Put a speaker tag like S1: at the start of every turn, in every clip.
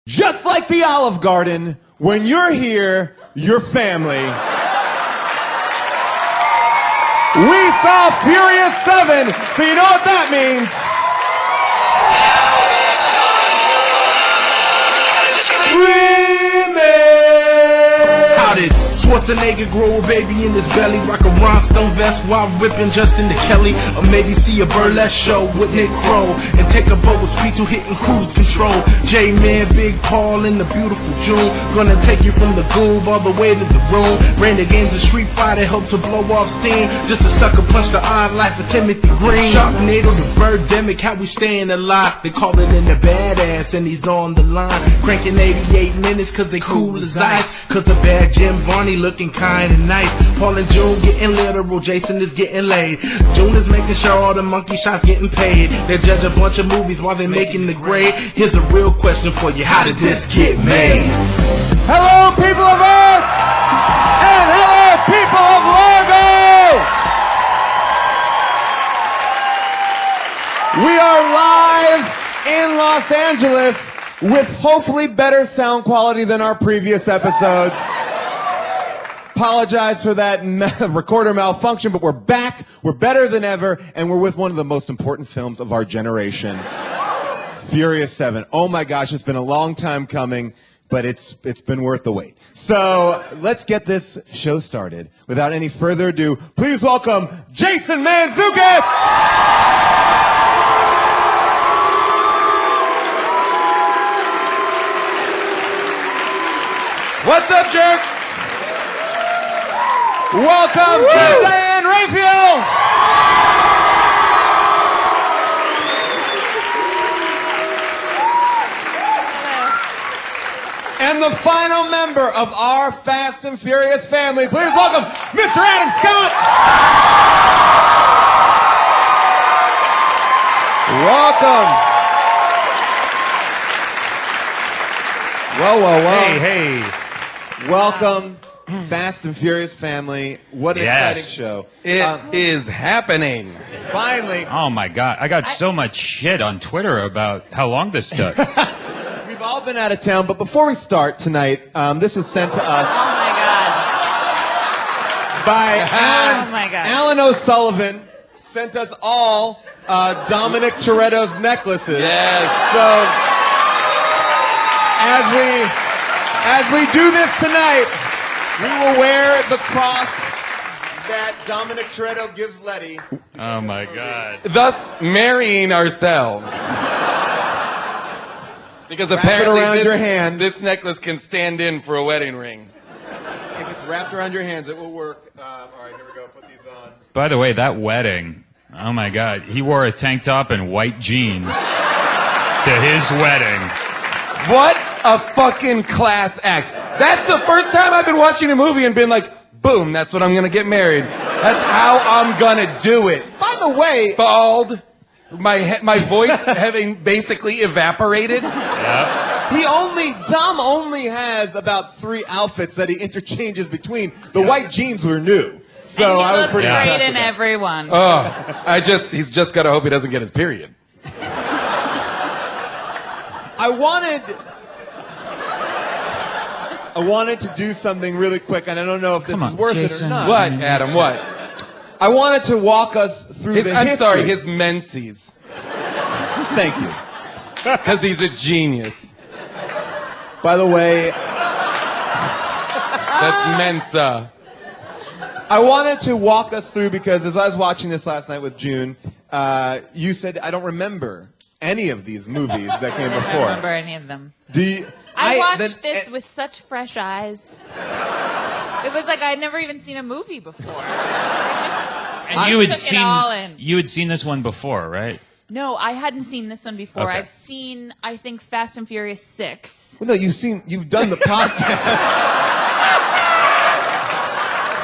S1: Just like the Olive Garden, when you're here, you're family. We saw Furious 7, so you know what that means.
S2: How did Schwarzenegger grow a baby in his belly? Rock a rhinestone vest while ripping Justin to Kelly. Or maybe see a burlesque show with Nick Crow and take a boat with speed to hitting cruise control. J-Man, Big Paul in the beautiful June. Gonna take you from the Goob all the way to the room. Ran the games of Street Fighter, helped to blow off steam. Just a sucker punch the odd life of Timothy Green. Sharknado, the Birdemic, how we staying alive. They call it in the badass and he's on the line. Cranking 88 minutes cause they cool as ice. Cause a bad Jim Varney looking kinda nice. Paul and June getting literal, Jason is getting laid. June is making sure all the monkey shots getting paid. They judge a bunch of movies while they making the grade. Here's a real question for you, how did this get made?
S1: Hello, people of Earth! And hello, people of Largo! We are live in Los Angeles with hopefully better sound quality than our previous episodes. Apologize for that recorder malfunction, but we're back, we're better than ever, and we're with one of the most important films of our generation, Furious 7. Oh my gosh, it's been a long time coming, but it's been worth the wait. So let's get this show started. Without any further ado, please welcome Jason Mantzoukas!
S3: What's up, jerks?
S1: Welcome, Diane Raphael! And the final member of our Fast and Furious family, please welcome Mr. Adam Scott! Welcome! Whoa.
S3: Hey.
S1: Welcome, Fast and Furious family. What an exciting show.
S3: It is happening.
S1: Finally.
S4: Oh my God. I got so much shit on Twitter about how long this took.
S1: We've all been out of town, but before we start tonight, this was sent to us by Alan O'Sullivan. Sent us all Dominic Toretto's necklaces.
S3: Yes.
S1: So as we do this tonight, we will wear the cross that Dominic Toretto gives Letty.
S4: Oh my God.
S3: Thus marrying ourselves. Because
S1: Wrap
S3: apparently
S1: it around your hands.
S3: this necklace can stand in for a wedding ring.
S1: If it's wrapped around your hands, it will work. All right, here we go. Put these on.
S4: By the way, that wedding, oh my God. He wore a tank top and white jeans to his wedding.
S3: What a fucking class act. That's the first time I've been watching a movie and been like, boom, that's what I'm going to get married. That's how I'm going to do it.
S1: By the way,
S3: Bald. My voice having basically evaporated.
S4: Yep.
S1: Dom only has about 3 outfits that he interchanges between. The white jeans were new. So
S5: and he
S1: I was
S5: looks
S1: pretty
S5: great
S1: impressed
S5: in
S1: with that.
S5: everyone.
S3: He's just got to hope he doesn't get his period.
S1: I wanted to do something really quick, and I don't know if this is worth it or not.
S3: What, Adam, what?
S1: I wanted to walk us through the history.
S3: his menses.
S1: Thank you.
S3: Because he's a genius.
S1: By the way,
S3: That's Mensa.
S1: I wanted to walk us through because as I was watching this last night with June, you said, I don't remember any of these movies that came
S5: I don't
S1: before.
S5: remember any of them.
S1: Do you...
S5: I watched this with such fresh eyes. It was like I'd never even seen a movie before.
S4: And you
S5: took it all in.
S4: had seen this one before, right?
S5: No, I hadn't seen this one before.
S4: Okay.
S5: I've seen, I think, Fast and Furious 6.
S1: Well, no, you've done the podcast.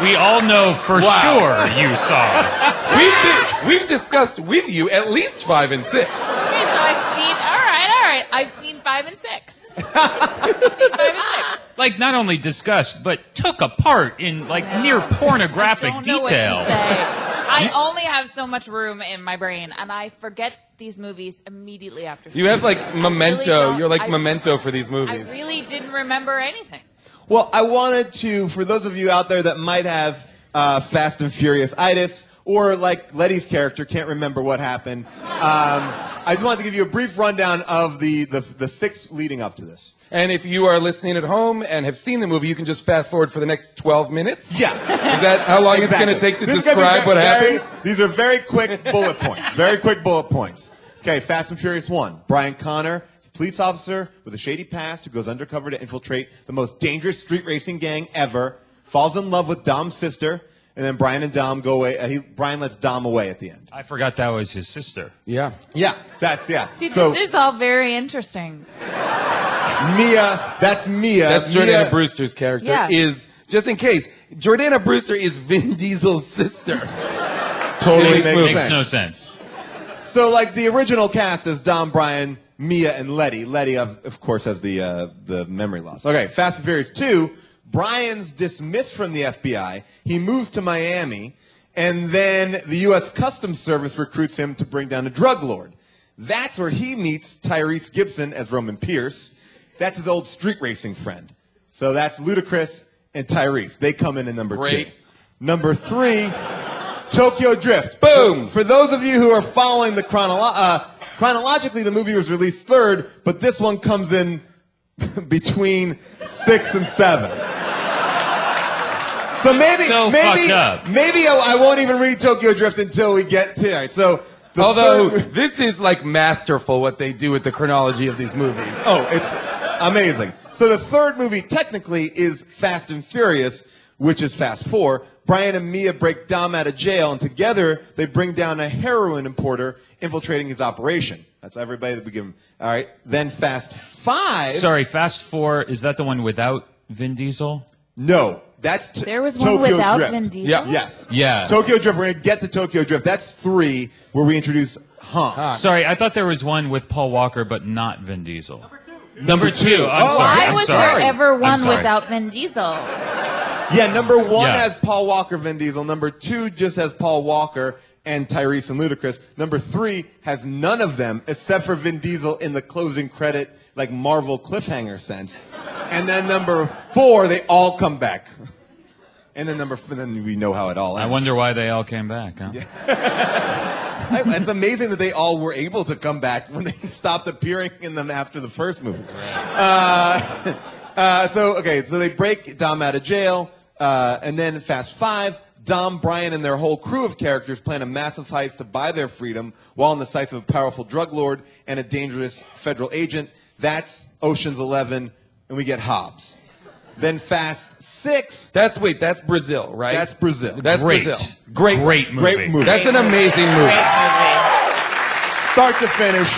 S4: We all know for sure you saw it.
S3: We've discussed with you at least 5 and 6.
S5: Okay, so I've seen, all right. I've seen 5 and 6. I've seen 5 and 6.
S4: Like, not only discussed, but took apart in, like, near pornographic
S5: I don't know
S4: detail.
S5: what to say. I only have so much room in my brain, and I forget these movies immediately after.
S3: You have like Memento.
S5: Really
S3: You're like
S5: I-
S3: Memento for these
S5: I
S3: movies.
S5: really didn't remember anything.
S1: Well, I wanted to, for those of you out there that might have Fast and Furious-itis, or like Letty's character can't remember what happened, I just wanted to give you a brief rundown of the 6 leading up to this.
S3: And if you are listening at home and have seen the movie, you can just fast forward for the next 12 minutes.
S1: Yeah.
S3: Is that how long it's going to take to describe what happens?
S1: These are very quick bullet points. Very quick bullet points. Okay, Fast and Furious 1. Brian Connor, police officer with a shady past who goes undercover to infiltrate the most dangerous street racing gang ever, falls in love with Dom's sister, and then Brian and Dom go away. Brian lets Dom away at the end.
S4: I forgot that was his sister.
S3: Yeah.
S1: Yeah,
S5: See,
S1: So
S5: this is all very interesting.
S1: Mia, that's Mia.
S3: That's Jordana Brewster's character.
S5: Yeah.
S3: Is, just in case, Jordana Brewster is Vin Diesel's sister.
S1: Totally
S3: Makes
S1: makes
S4: Makes
S1: sense.
S4: no sense.
S1: So, like, the original cast is Dom, Brian, Mia, and Letty. Letty, of course, has the memory loss. Okay, Fast and Furious 2, Brian's dismissed from the FBI. He moves to Miami, and then the U.S. Customs Service recruits him to bring down a drug lord. That's where he meets Tyrese Gibson as Roman Pierce. That's his old street racing friend. So that's Ludacris and Tyrese. They come in at number 2. Number 3, Tokyo Drift.
S3: Boom!
S1: For those of you who are following the chronologically, the movie was released 3rd, but this one comes in between 6 and 7. So maybe
S4: fucked up.
S1: maybe I won't even read Tokyo Drift until we get to it. So
S3: Although, this is like masterful what they do with the chronology of these movies.
S1: Oh, it's amazing. So the 3rd movie technically is Fast and Furious, which is Fast 4. Brian and Mia break Dom out of jail, and together they bring down a heroin importer infiltrating his operation. That's everybody that we give him. All right. Then Fast 5.
S4: Sorry, Fast 4, is that the one without Vin Diesel?
S1: No, that's
S5: There was
S1: Tokyo
S5: one without
S1: Drift.
S5: Vin Diesel?
S3: Yeah.
S1: Yes.
S4: Yeah.
S1: Tokyo Drift. We're going to get to Tokyo Drift. That's 3, where we introduce Han.
S4: Sorry, I thought there was one with Paul Walker, but not Vin Diesel. Number 2. I'm
S1: Oh,
S4: sorry.
S5: Why
S4: I'm
S5: was
S4: sorry.
S5: there ever
S4: I'm
S5: one
S4: sorry.
S5: without Vin Diesel?
S1: Yeah, number 1
S4: Yeah.
S1: has Paul Walker, Vin Diesel. Number 2 just has Paul Walker and Tyrese and Ludacris. Number 3 has none of them except for Vin Diesel in the closing credit, like Marvel cliffhanger sense. And then number 4, they all come back. And then then we know how it all ends.
S4: I wonder why they all came back, huh?
S1: It's amazing that they all were able to come back when they stopped appearing in them after the first movie. So they break Dom out of jail, and then in Fast 5, Dom, Brian, and their whole crew of characters plan a massive heist to buy their freedom while in the sights of a powerful drug lord and a dangerous federal agent. That's Ocean's 11, and we get Hobbs. Then Fast 6.
S3: That's Brazil, right?
S1: That's Brazil.
S3: That's
S4: Great.
S3: Brazil.
S4: Great movie.
S1: Great movie.
S3: That's an amazing movie.
S1: Start to finish.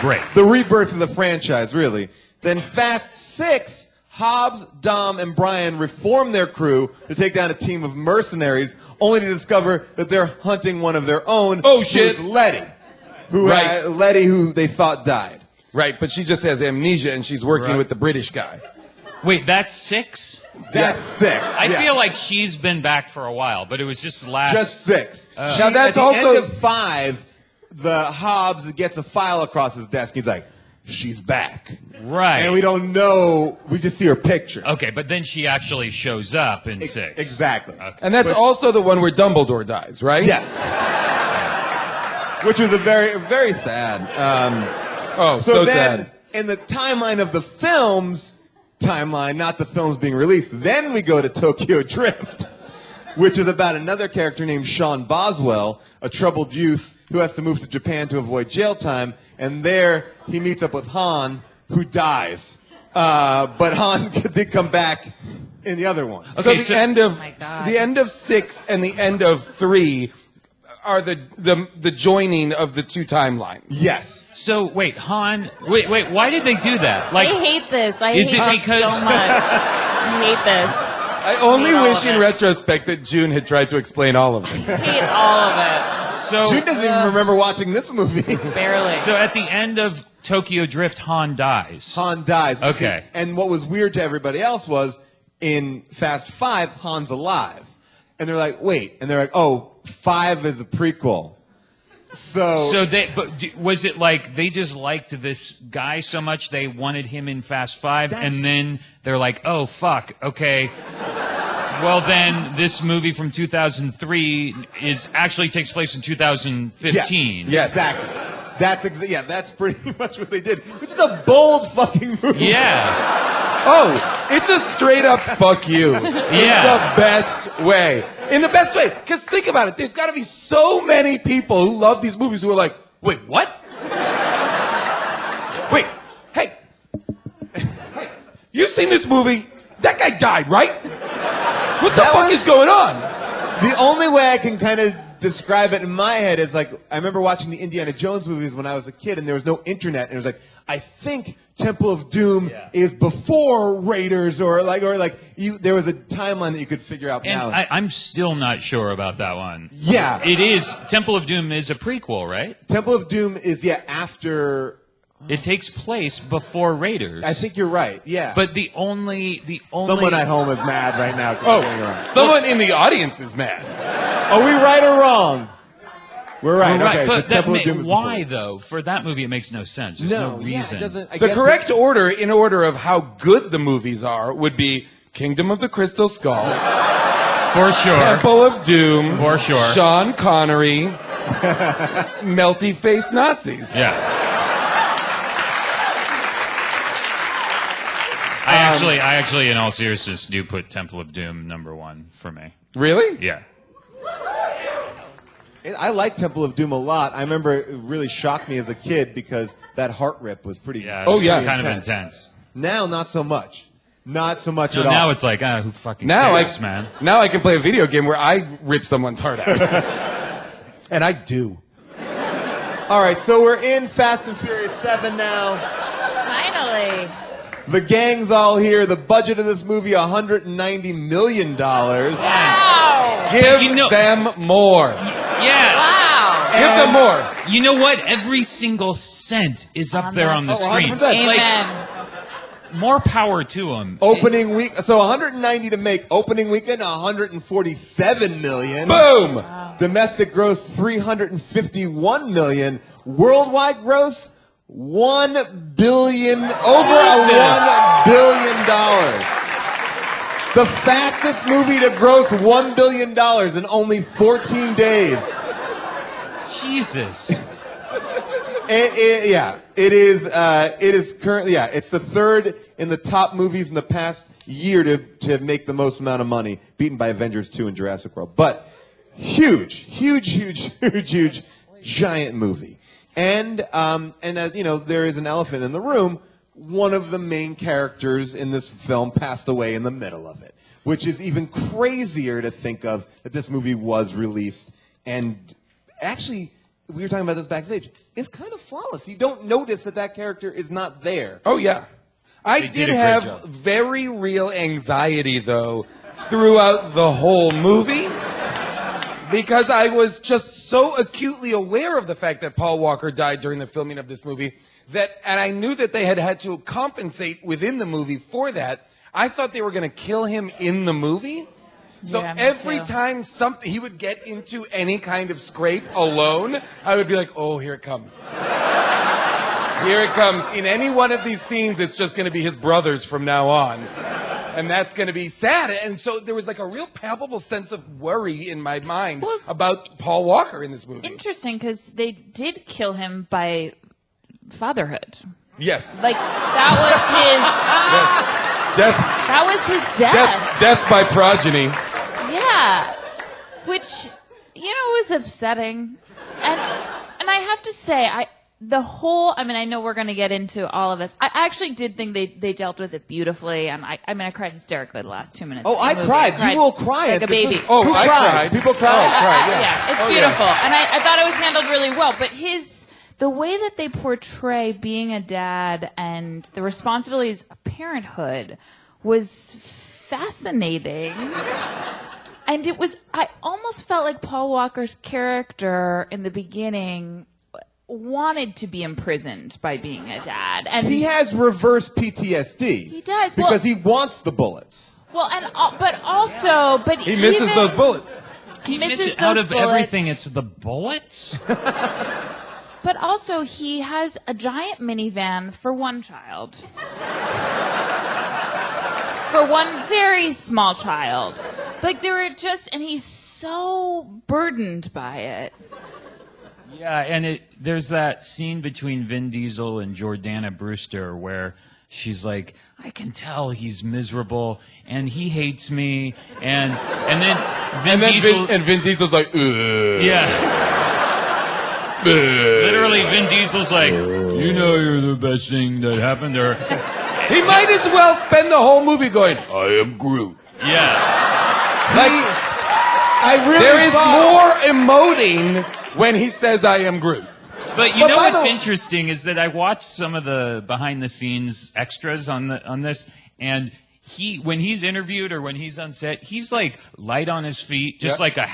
S4: Great.
S1: The rebirth of the franchise, really. Then Fast 6, Hobbs, Dom, and Brian reform their crew to take down a team of mercenaries, only to discover that they're hunting one of their own.
S3: Oh, shit.
S1: Who is Letty.
S3: Right.
S1: Letty, who they thought died.
S3: Right, but she just has amnesia and she's working
S4: Right.
S3: with the British guy.
S4: Wait, that's 6?
S1: That's 6.
S4: I
S1: yeah.
S4: feel like she's been back for a while, but it was just last...
S1: Just 6.
S3: Now that's
S1: at the
S3: also-
S1: end of 5, the Hobbs gets a file across his desk. He's like, she's back.
S4: Right.
S1: And we don't know. We just see her picture.
S4: Okay, but then she actually shows up in 6.
S1: Exactly.
S4: Okay.
S3: And that's also the one where Dumbledore dies, right?
S1: Yes. Which was a very, very sad.
S3: Oh,
S1: So
S3: so
S1: then,
S3: sad.
S1: in the timeline of the films, not the films being released, then we go to Tokyo Drift, which is about another character named Sean Boswell, a troubled youth who has to move to Japan to avoid jail time, and there he meets up with Han, who dies. But Han did come back in the other one.
S3: So
S4: Okay,
S3: the
S4: so-
S3: end of
S5: my God.
S3: the end of 6 and the end of 3 are the joining of the two timelines.
S1: Yes.
S4: So, wait, Han... Wait, why did they do that?
S5: I hate this. I
S4: Is
S5: hate
S4: it
S5: this
S4: because-
S5: so much. I hate this.
S3: I only
S5: Hate all
S3: wish
S5: of
S3: in
S5: it.
S3: retrospect that June had tried to explain all of this.
S5: I hate all of
S4: So,
S1: June doesn't even remember watching this movie.
S5: it. Barely.
S4: so at the end of Tokyo Drift, Han dies.
S1: Han dies.
S4: Okay.
S1: And what was weird to everybody else was, in Fast 5, Han's alive. And they're like, wait. And they're like, oh, 5 is a prequel.
S4: So was it like they just liked this guy so much they wanted him in Fast Five, and then they're like, oh fuck, okay. Well, then this movie from 2003 actually takes place in 2015.
S1: Yes. Exactly. That's pretty much what they did. Which is a bold fucking movie.
S4: Yeah.
S3: Oh, it's a straight up fuck you. In the best way. In the best way. Because think about it. There's got to be so many people who love these movies who are like, wait, what? Wait, hey. You've seen this movie? That guy died, right? What the fuck is going on?
S1: The only way I can kind of describe it in my head is like, I remember watching the Indiana Jones movies when I was a kid and there was no internet, and it was like, I think Temple of Doom is before Raiders, or there was a timeline that you could figure out
S4: and
S1: now.
S4: I'm still not sure about that one.
S1: Yeah.
S4: It is. Temple of Doom is a prequel, right?
S1: Temple of Doom is, after...
S4: It takes place before Raiders.
S1: I think you're right, yeah.
S4: But the only...
S1: Someone at home is mad right now.
S3: Someone in the audience is mad.
S1: Are we right or wrong? We're right. Okay,
S4: but
S1: Temple of Doom is
S4: why,
S1: before.
S4: though? For that movie, it makes no sense. There's no reason.
S1: It doesn't,
S3: The correct order, in order of how good the movies are, would be Kingdom of the Crystal Skull,
S4: For sure.
S3: Temple of Doom,
S4: For sure.
S3: Sean Connery, melty face Nazis.
S4: Yeah. I actually, in all seriousness, do put Temple of Doom #1 for me.
S3: Really?
S4: Yeah.
S1: I like Temple of Doom a lot. I remember it really shocked me as a kid because that heart rip was pretty.
S4: Yeah.
S3: Oh, yeah.
S4: Kind of intense.
S1: Now, not so much. Not so much
S4: No,
S1: at all.
S4: now it's like, who fucking cares, man?
S3: Now I can play a video game where I rip someone's heart out. And I do.
S1: All right, so we're in Fast and Furious 7 now.
S5: Finally.
S1: The gang's all here. The budget of this movie, $190 million.
S5: Wow.
S3: Give them more.
S4: Yeah.
S5: Wow.
S3: Give them more.
S4: You know what? Every single cent is up there on the screen.
S1: 100%.
S5: Amen.
S4: More power to them.
S1: Opening week, so 190 to make. Opening weekend, 147 million.
S3: Boom.
S1: Domestic gross, 351 million. Worldwide gross, $1 billion, over $1 billion. The fastest movie to gross $1 billion in only 14 days.
S4: Jesus.
S1: It is currently, it's the third in the top movies in the past year to make the most amount of money, beaten by Avengers 2 and Jurassic World. But huge, giant movie. And there is an elephant in the room. One of the main characters in this film passed away in the middle of it, which is even crazier to think of that this movie was released. And actually, we were talking about this backstage. It's kind of flawless. You don't notice that character is not there.
S3: Oh, yeah. I
S4: They
S3: did
S4: did a great
S3: have
S4: job.
S3: very real anxiety, though, throughout the whole movie. Because I was just so acutely aware of the fact that Paul Walker died during the filming of this movie, and I knew that they had to compensate within the movie for that. I thought they were going to kill him in the movie. So
S5: Yeah, me
S3: every
S5: too.
S3: time he would get into any kind of scrape alone, I would be like, oh, here it comes. Here it comes. In any one of these scenes, it's just going to be his brothers from now on. And that's going to be sad. And so there was like a real palpable sense of worry in my mind
S5: Well,
S3: about Paul Walker in this movie.
S5: Interesting, because they did kill him by fatherhood.
S3: Yes.
S5: Like, that
S3: Death,
S5: was his death.
S3: death by progeny.
S5: Yeah. Which, was upsetting. And I have to say, I know we're going to get into all of this. I actually did think they dealt with it beautifully, and I cried hysterically the last 2 minutes.
S1: Oh,
S5: of the
S1: I
S5: movie.
S1: cried. You will cry
S5: like
S1: at
S5: a
S1: this
S5: baby.
S1: movie.
S3: Oh,
S1: Who
S3: I cried.
S1: People cried.
S3: Yeah.
S5: It's beautiful. And I thought it was handled really well. But the way that they portray being a dad and the responsibilities of parenthood was fascinating. And I almost felt like Paul Walker's character in the beginning wanted to be imprisoned by being a dad. And
S1: He has reverse PTSD.
S5: He does.
S1: Because he wants the bullets.
S5: Well, and but also,
S3: He misses those bullets.
S4: He
S5: misses
S4: misses
S5: those
S4: out of
S5: bullets.
S4: everything. It's the bullets.
S5: But also, he has a giant minivan for one child. For one very small child. Like, and he's so burdened by it.
S4: Yeah, and there's that scene between Vin Diesel and Jordana Brewster where she's like, I can tell he's miserable and he hates me, and then
S3: Vin Diesel's like, ugh.
S4: yeah. Literally, Vin Diesel's like, you know, you're the best thing that happened to her.
S3: He might as well spend the whole movie going, I am Groot.
S4: Yeah.
S3: Like,
S1: I really
S3: there is
S1: thought...
S3: more emoting when he says I am Groot.
S4: But you know
S1: by
S4: what's
S1: the-
S4: interesting is that I watched some of the behind the scenes extras on this, and when he's interviewed or when he's on set, he's like light on his feet, just like a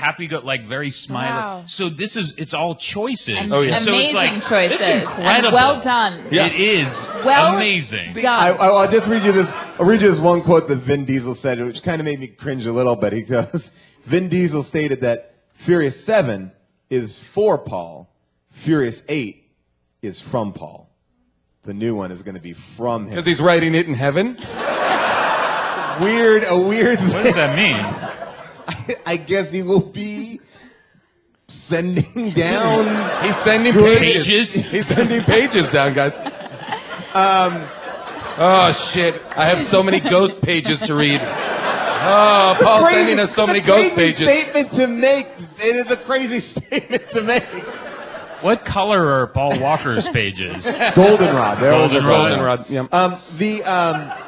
S4: like very smiley.
S5: Wow.
S4: So it's all choices.
S5: And
S4: So it's
S5: amazing
S4: like,
S5: choices.
S4: it's incredible.
S5: And well done.
S3: Yeah.
S4: It is
S5: Well
S4: amazing.
S5: done.
S1: I'll just read you this. I'll read you this one quote that Vin Diesel said, which kind of made me cringe a little bit. He goes, Vin Diesel stated that Furious 7 is for Paul. Furious 8 is from Paul. The new one is going to be from him.
S3: Because he's writing it in heaven.
S1: A weird thing.
S4: What does that mean?
S1: I guess he will be sending down.
S3: He's sending
S1: Good.
S3: pages. He's sending pages down, guys. Oh, shit. I have so many ghost pages to read. Oh, Paul's sending us so many ghost pages.
S1: It's a crazy statement to make. It is a crazy statement to make.
S4: What color are Paul Walker's pages?
S1: Goldenrod.
S4: Goldenrod.
S3: Yeah.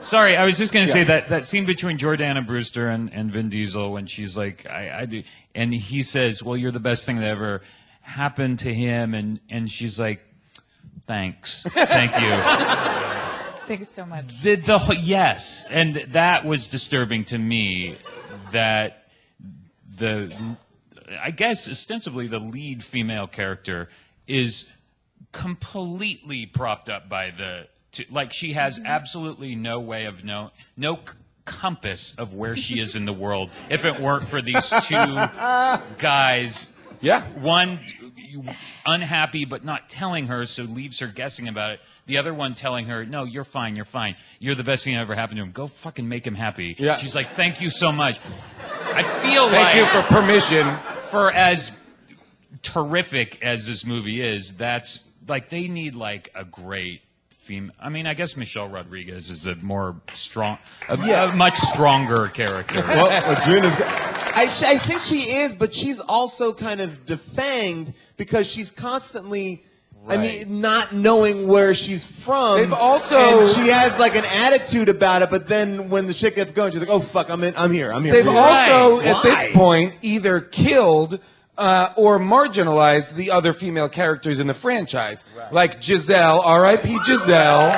S4: Sorry, I was just going to say that scene between Jordana Brewster and Vin Diesel when she's like, I do, and he says, well, you're the best thing that ever happened to him, and she's like, thanks. Thank you.
S5: Thanks so much.
S4: Yes, and that was disturbing to me that I guess ostensibly the lead female character is completely propped up by like she has absolutely no way of no compass of where she is in the world if it weren't for these two guys.
S3: Yeah.
S4: One unhappy but not telling her, so leaves her guessing about it. The other one telling her, no, you're fine, you're fine. You're the best thing that ever happened to him. Go fucking make him happy.
S3: Yeah.
S4: She's like, thank you so much. I feel
S3: Thank you for permission.
S4: for as terrific as this movie is, that's like they need like a great female. I mean, I guess Michelle Rodriguez is a much stronger character.
S1: Well, Juna's. I think she is, but she's also kind of defanged because she's constantly.
S3: Right.
S1: I mean, not knowing where she's from.
S3: They've also-
S1: and she has like an attitude about it, but then when the shit gets going, she's like, "Oh fuck, I'm here."
S3: They've
S1: for you."
S3: also,
S1: Why?
S3: at this point, either killed or marginalized the other female characters in the franchise. Like Giselle, R.I.P. Giselle.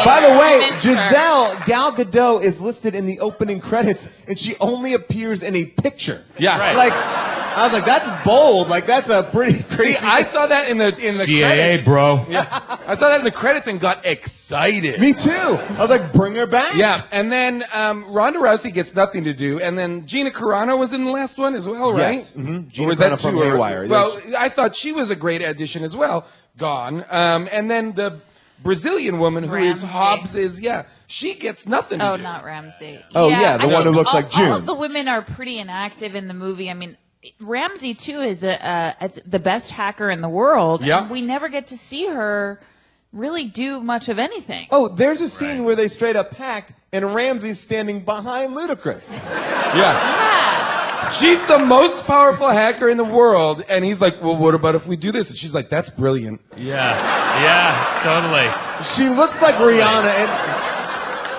S1: By the way,
S5: Missed her.
S1: Giselle Gal Gadot is listed in the opening credits, and she only appears in a picture.
S3: Yeah.
S4: Right.
S1: Like, I was like, that's bold. Like, that's a pretty crazy.
S3: See, I saw that in the
S4: CAA,
S3: credits.
S4: bro.
S3: I saw that in the credits and got excited.
S1: Me too. I was like, bring her back.
S3: Yeah, and then Ronda Rousey gets nothing to do, and then Gina Carano was in the last one as well, right?
S1: Yes. Mm-hmm.
S3: Or
S1: Gina
S3: was that
S1: Carano from
S3: two or-
S1: Haywire.
S3: Well, I thought she was a great addition as well. Gone. And then the Brazilian woman who is
S5: Ramsey.
S3: Hobbs she gets nothing to
S5: Oh,
S3: do.
S5: not Ramsey.
S1: Oh, yeah, the
S5: I
S1: one
S5: think
S1: who looks like June.
S5: All of the women are pretty inactive in the movie. I mean, Ramsey too is the best hacker in the world.
S3: Yeah.
S5: And we never get to see her really do much of anything.
S1: Oh, there's a scene where they straight up hack, and Ramsey's standing behind Ludacris.
S3: Yeah.
S5: Yeah.
S3: She's the most powerful hacker in the world, and he's like, well, what about if we do this? And she's like, that's brilliant.
S4: Yeah, totally.
S1: She looks like Rihanna, and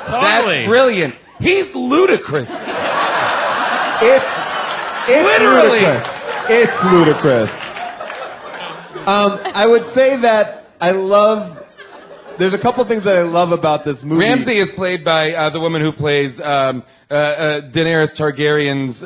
S4: Totally.
S3: That's brilliant. He's ludicrous.
S1: it's
S3: Literally.
S1: ludicrous. It's ludicrous. I would say that I love. There's a couple things that I love about this movie.
S3: Ramsey is played by the woman who plays Daenerys Targaryen's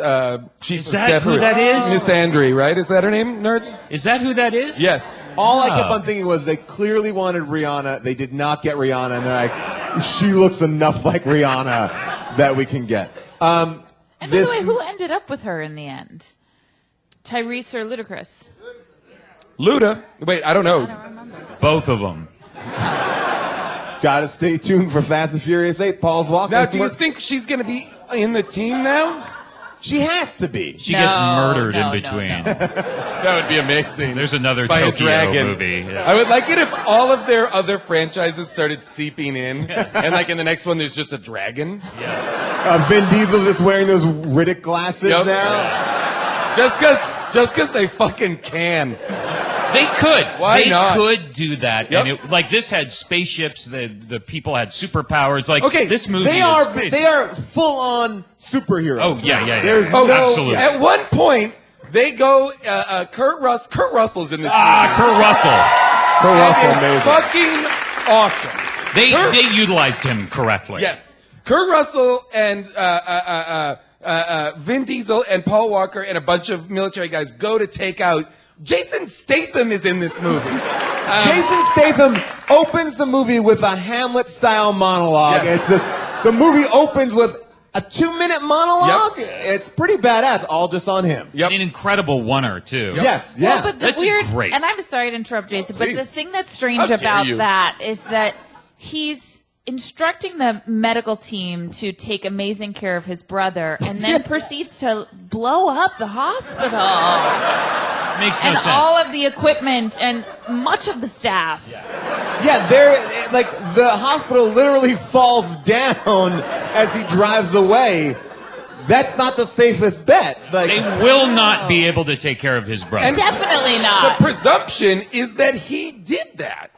S3: chief
S4: Is
S3: of
S4: that
S3: staff.
S4: who that is?
S3: Miss Andry, right? Is that her name, nerds?
S4: Is that who that is?
S3: Yes.
S1: All I kept on thinking was they clearly wanted Rihanna. They did not get Rihanna, and they're like, she looks enough like Rihanna that we can get.
S5: And And by the way, who ended up with her in the end? Tyrese or Ludacris?
S3: Luda. Wait, I don't know.
S5: I don't remember.
S4: Both of them.
S1: Gotta stay tuned for Fast and Furious 8. Paul's walking.
S3: Now, do you think she's going to be in the team now?
S1: She has to be.
S4: She gets murdered
S5: no,
S4: in between.
S5: no.
S3: That would be amazing.
S4: There's another
S3: By a
S4: Tokyo
S3: dragon.
S4: movie. Yeah.
S3: I would like it if all of their other franchises started seeping in, and like in the next one, there's just a dragon.
S1: Vin Diesel just wearing those Riddick glasses
S3: Yep.
S1: now.
S3: Just because they fucking can.
S4: They could.
S3: Why
S4: they
S3: not?
S4: could do that.
S3: Yep.
S4: And like this had spaceships. The people had superpowers. Like
S3: Okay,
S4: this movie.
S1: They
S4: is
S1: are
S4: crazy.
S1: they are full on superheroes.
S4: Oh yeah, yeah, yeah.
S1: There's
S3: Oh,
S1: no
S4: absolutely.
S1: yeah.
S3: At one point, they go. Kurt Russell's in this
S4: Kurt Russell.
S1: Kurt
S3: movie.
S1: Russell,
S3: Fucking awesome.
S4: They utilized him correctly.
S3: Yes, Kurt Russell and Vin Diesel and Paul Walker and a bunch of military guys go to take out. Jason Statham is in this movie.
S1: Jason Statham opens the movie with a Hamlet-style monologue.
S3: Yes.
S1: It's just the movie opens with a 2-minute monologue.
S3: Yep.
S1: It's pretty badass, all just on him.
S3: Yep.
S4: An incredible oneer too.
S1: Yes, yeah.
S5: Well, but the
S4: That's
S5: weird,
S4: great.
S5: and I'm sorry to interrupt, Jason, but
S3: Please.
S5: the thing that's strange
S3: How dare
S5: about
S3: you.
S5: that is that he's instructing the medical team to take amazing care of his brother and then proceeds to blow up the hospital
S4: Makes no
S5: and
S4: sense.
S5: all of the equipment and much of the staff.
S1: Yeah, like the hospital literally falls down as he drives away. That's not the safest bet. Like,
S4: They will not be able to take care of his brother.
S3: And-
S5: Definitely
S3: The
S5: not.
S3: presumption is that he did that.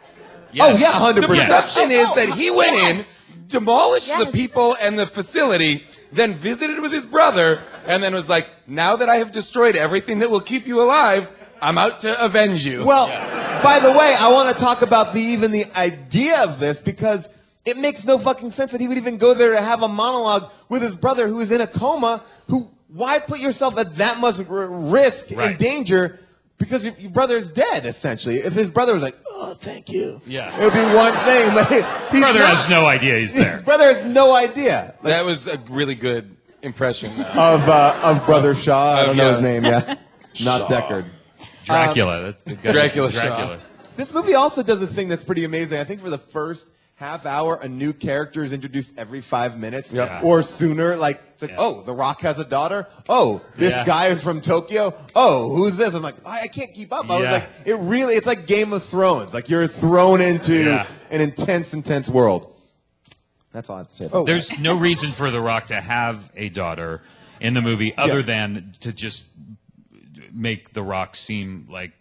S4: Yes.
S1: oh yeah, 100%.
S3: The presumption is that he went
S5: yes.
S3: in, demolished the
S5: Yes.
S3: people and the facility, then visited with his brother, and then was like, now that I have destroyed everything that will keep you alive, I'm out to avenge you.
S1: Well, by the way, I want to talk about even the idea of this because it makes no fucking sense that he would even go there to have a monologue with his brother who is in a coma. Why put yourself at that much risk and
S4: Right.
S1: danger? Because your brother is dead, essentially. If his brother was like, "Oh, thank you,"
S4: Yeah.
S1: it would be one thing. But he's
S4: Brother
S1: not.
S4: has no idea he's there.
S1: Brother has no idea
S3: that was a really good impression.
S1: of Brother Shaw. I don't know
S3: yeah.
S1: his name. Yeah, not
S3: Shaw.
S1: Deckard.
S4: Dracula. That's the guy.
S3: Dracula
S4: Dracula.
S1: This movie also does a thing that's pretty amazing. I think for the first half hour, a new character is introduced every 5 minutes
S3: Yep.
S1: or sooner. Like, it's like,
S4: Yeah.
S1: oh, The Rock has a daughter. Oh, this
S4: Yeah.
S1: guy is from Tokyo. Oh, who's this? I'm like, I can't keep up. I was
S4: Yeah.
S1: like, it's like Game of Thrones. Like, you're thrown into
S4: Yeah.
S1: an intense world. That's all I have to say about
S4: There's no reason for The Rock to have a daughter in the movie other
S1: Yeah.
S4: than to just make The Rock seem like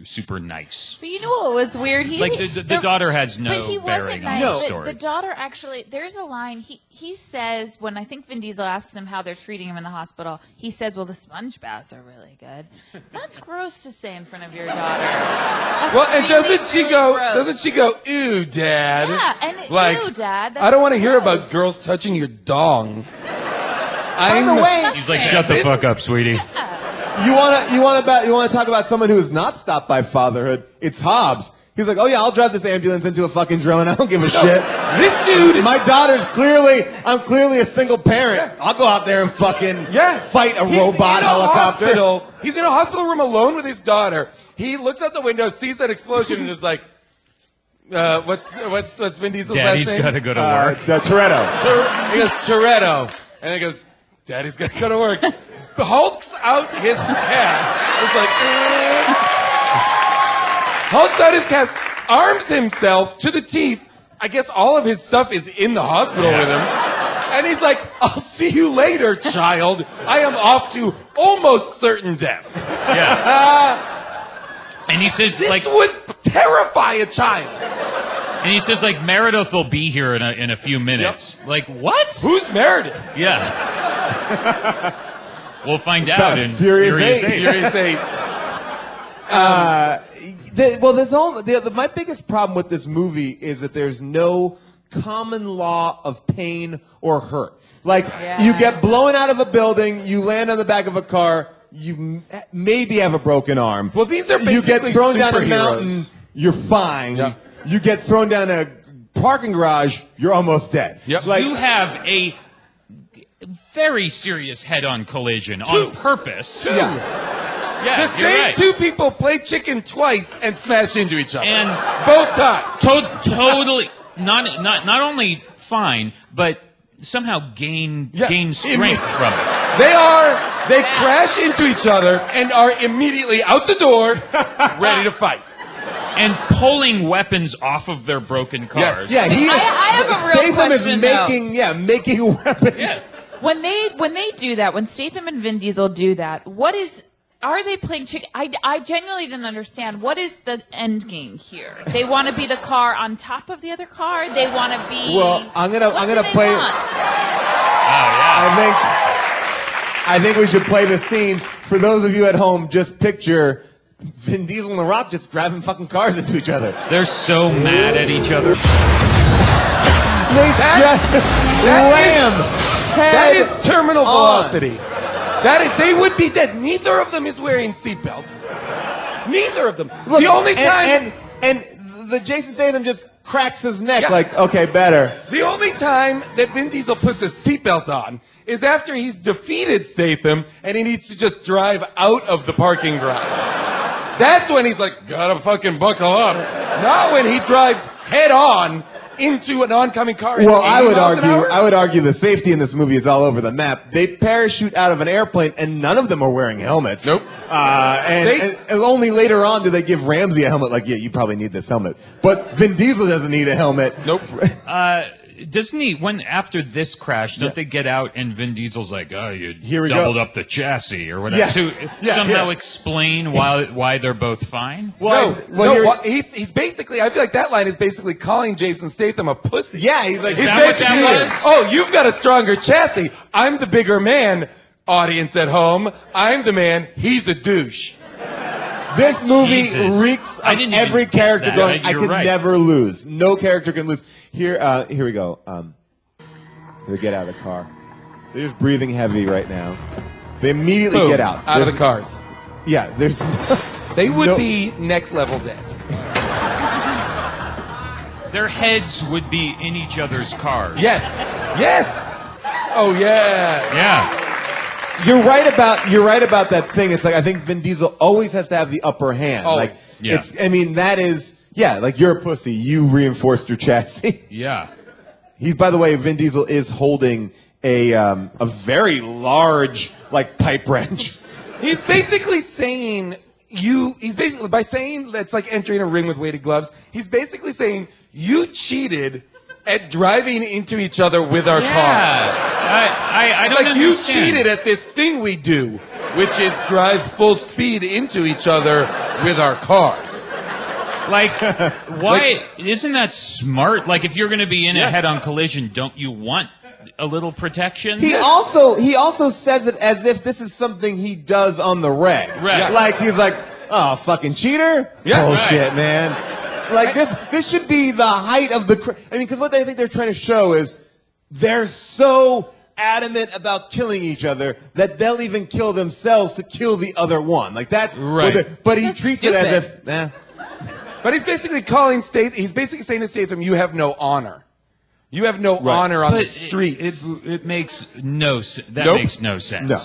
S4: super nice.
S5: But you know what was weird?
S4: Like the daughter has no
S5: But he
S4: bearing
S5: wasn't
S4: on
S5: nice.
S4: the
S5: The-
S4: story.
S5: The daughter actually, there's a line he says when I think Vin Diesel asks him how they're treating him in the hospital. He says, "Well, the sponge baths are really good." That's gross to say in front of your daughter. That's
S3: Well, and
S5: really,
S3: doesn't she
S5: really
S3: go?
S5: gross.
S3: Doesn't she go? Ew, Dad.
S5: Yeah, and
S3: like,
S5: ew, Dad.
S3: I don't want to hear
S5: gross.
S3: about girls touching your dong.
S1: By the way,
S4: He's like, shut the fuck up, sweetie.
S1: you want to talk about someone who is not stopped by fatherhood? It's Hobbs. He's like, oh yeah, I'll drive this ambulance into a fucking drone. I don't give a shit.
S3: This dude.
S1: My daughter's I'm clearly a single parent. I'll go out there and fucking fight a
S3: He's
S1: robot
S3: in a
S1: helicopter.
S3: hospital. He's in a hospital room alone with his daughter. He looks out the window, sees that explosion, and is like, what's Vin Diesel's
S4: Daddy's
S3: last name?
S4: got to go to work.
S1: Toretto.
S3: He goes, Toretto. And he goes, Daddy's got to go to work. Hulks out his cast. It's like, Hulks out his cast, arms himself to the teeth. I guess all of his stuff is in the hospital with him. And he's like, I'll see you later, child. I am off to almost certain death.
S4: Yeah. And he says,
S3: This
S4: like,
S3: would terrify a child.
S4: and he says, like, Meredith will be here in a few minutes. Like, what?
S3: Who's Meredith?
S4: Yeah. We'll find out in
S1: Furious 8.
S3: Furious 8.
S1: My biggest problem with this movie is that there's no common law of pain or hurt. Like, you get blown out of a building, you land on the back of a car, you maybe have a broken arm.
S3: Well, these are basically
S1: You get thrown down a
S3: superheroes.
S1: mountain, you're fine.
S3: Yep.
S1: You get thrown down a parking garage, you're almost dead.
S3: Yep.
S1: Like,
S4: You have very serious head-on collision on purpose.
S1: Yeah.
S4: Yeah,
S3: The
S4: you're
S3: same
S4: right.
S3: two people play chicken twice and smash into each other.
S4: And
S3: both times.
S4: totally not only fine, but somehow gain strength from it.
S3: They crash into each other and are immediately out the door, ready to fight.
S4: And pulling weapons off of their broken cars.
S1: Yeah,
S5: I have a real
S1: Statham
S5: question,
S1: is making weapons.
S4: Yeah.
S5: When they do that, when Statham and Vin Diesel do that, are they playing chicken? I genuinely didn't understand. What is the end game here? They want to be the car on top of the other car. They want to be.
S1: Well, I'm gonna play.
S5: Want?
S4: Oh yeah.
S1: I think we should play the scene. For those of you at home, just picture Vin Diesel and The Rock just driving fucking cars into each other.
S4: They're so mad at each other.
S1: They just ram
S3: That
S1: head
S3: is terminal
S1: on.
S3: velocity. They would be dead. Neither of them is wearing seatbelts. Neither of them.
S1: Look,
S3: the only time.
S1: and the Jason Statham just cracks his neck
S3: Yeah.
S1: like, okay, better.
S3: The only time that Vin Diesel puts a seatbelt on is after he's defeated Statham and he needs to just drive out of the parking garage. That's when he's like, gotta fucking buckle up. Not when he drives head on into an oncoming car. at
S1: Well,
S3: 80
S1: I
S3: miles an hour.
S1: would argue the safety in this movie is all over the map. They parachute out of an airplane, and none of them are wearing helmets.
S3: Nope.
S1: And only later on do they give Ramsey a helmet. Like, yeah, you probably need this helmet. But Vin Diesel doesn't need a helmet.
S3: Nope.
S4: Doesn't he, after this crash, don't they get out and Vin Diesel's like, oh, you
S1: Here we
S4: doubled
S1: go.
S4: up the chassis or whatever,
S1: Yeah.
S4: to
S1: Yeah,
S4: somehow
S1: yeah.
S4: explain why they're both fine?
S3: He's basically, I feel like that line is basically calling Jason Statham a pussy.
S1: Yeah, he's like,
S4: Is that what that was?
S3: Oh, you've got a stronger chassis. I'm the bigger man, audience at home. I'm the man. He's a douche.
S1: This movie
S4: Jesus.
S1: reeks
S4: I
S1: of
S4: didn't even
S1: every
S4: get
S1: character
S4: that.
S1: going, I
S4: You're
S1: could
S4: right.
S1: never lose. No character can lose. Here we go. They get out of the car. They're just breathing heavy right now. They immediately
S3: Boom,
S1: get out.
S3: of the
S1: There's-
S3: cars.
S1: Yeah, there's...
S3: They would
S1: No.
S3: be next level dead.
S4: Their heads would be in each other's cars.
S3: Yes. Yes. Oh yeah.
S4: Yeah.
S1: You're right about that thing. It's like, I think Vin Diesel always has to have the upper hand.
S3: Always.
S1: Like,
S4: Yeah.
S1: that is, like, you're a pussy. You reinforced your chassis.
S4: Yeah.
S1: By the way, Vin Diesel is holding a very large, like, pipe wrench.
S3: He's basically saying by saying it's like entering a ring with weighted gloves, he's basically saying you cheated at driving into each other with our cars.
S4: I don't
S3: Like you
S4: understand.
S3: cheated at this thing we do, which is drive full speed into each other with our cars.
S4: Like, why isn't that smart? Like, if you're going to be in a head-on collision, don't you want a little protection?
S1: He also says it as if this is something he does on the reg.
S4: Right. Yeah.
S1: Like, he's like, oh, fucking cheater?
S3: Yeah.
S1: Bullshit,
S4: Right.
S1: man. Like, this should be the height of the... I mean, because what I think they're trying to show is they're so adamant about killing each other that they'll even kill themselves to kill the other one. Like, that's...
S4: Right.
S1: But he
S5: That's
S1: treats it as
S5: stupid.
S1: if...
S3: But he's basically he's basically saying to Statham, you have no honor. You have no honor on the street.
S4: It makes no sense. That
S3: Nope.
S4: makes no sense.
S1: No.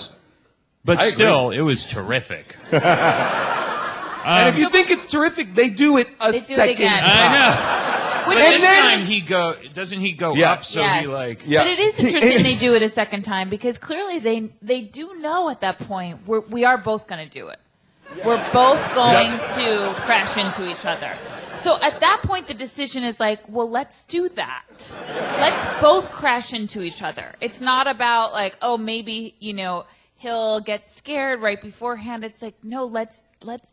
S4: But
S3: I agree.
S4: still, it was terrific.
S3: And if you think it's terrific, they do it a
S5: They do it
S3: second
S5: again.
S3: time.
S4: I know.
S5: Which
S4: But
S5: is
S4: this
S5: fine.
S4: time doesn't he go
S3: Yeah.
S4: up? So
S5: Yes.
S4: he like,
S3: Yeah.
S5: But it is interesting they do it a second time because clearly they do know at that point we are both going to do it. We're both going to crash into each other. So at that point, the decision is like, well, let's do that. Let's both crash into each other. It's not about like, oh, maybe, he'll get scared right beforehand. It's like, no, let's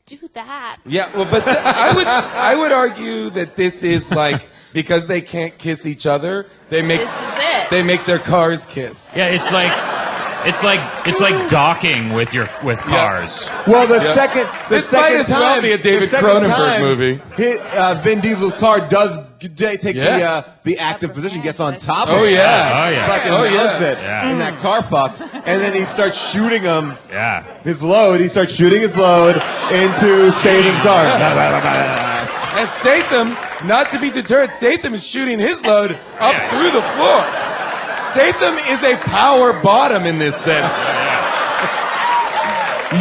S5: do that.
S3: Yeah, well, but I would argue that this is like because they can't kiss each other, they make
S5: This is it.
S3: they make their cars kiss.
S4: yeah, it's like docking with cars.
S1: Well, the
S3: Yeah.
S1: second
S3: This might
S1: second
S3: as well
S1: time,
S3: be a David
S1: the second
S3: Cronenberg
S1: time,
S3: movie.
S1: Vin Diesel's car does take
S3: Yeah.
S1: the active
S5: Upper
S1: position,
S5: hand.
S1: gets on top
S3: Oh
S1: of it.
S3: yeah.
S4: Oh yeah.
S1: Fucking
S3: Oh, yeah.
S1: loves it
S4: Yeah.
S1: in that car fuck, and then he starts shooting him
S4: Yeah.
S1: his load. He starts shooting his load into Statham's car.
S3: And Statham, not to be deterred, Statham is shooting his load up
S4: Yeah.
S3: through the floor. Statham is a power bottom in this sense.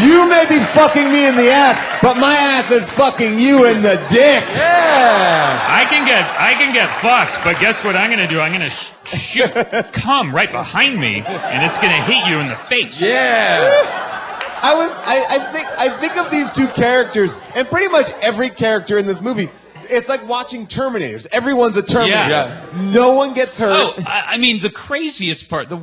S1: You may be fucking me in the ass, but my ass is fucking you in the dick.
S3: Yeah.
S4: I can get fucked, but guess what I'm gonna do? I'm gonna shoot cum right behind me, and it's gonna hit you in the face.
S3: Yeah.
S1: I think of these two characters, and pretty much every character in this movie. It's like watching Terminators. Everyone's a Terminator.
S3: Yeah.
S1: No one gets hurt.
S4: Oh, I mean, the craziest part, the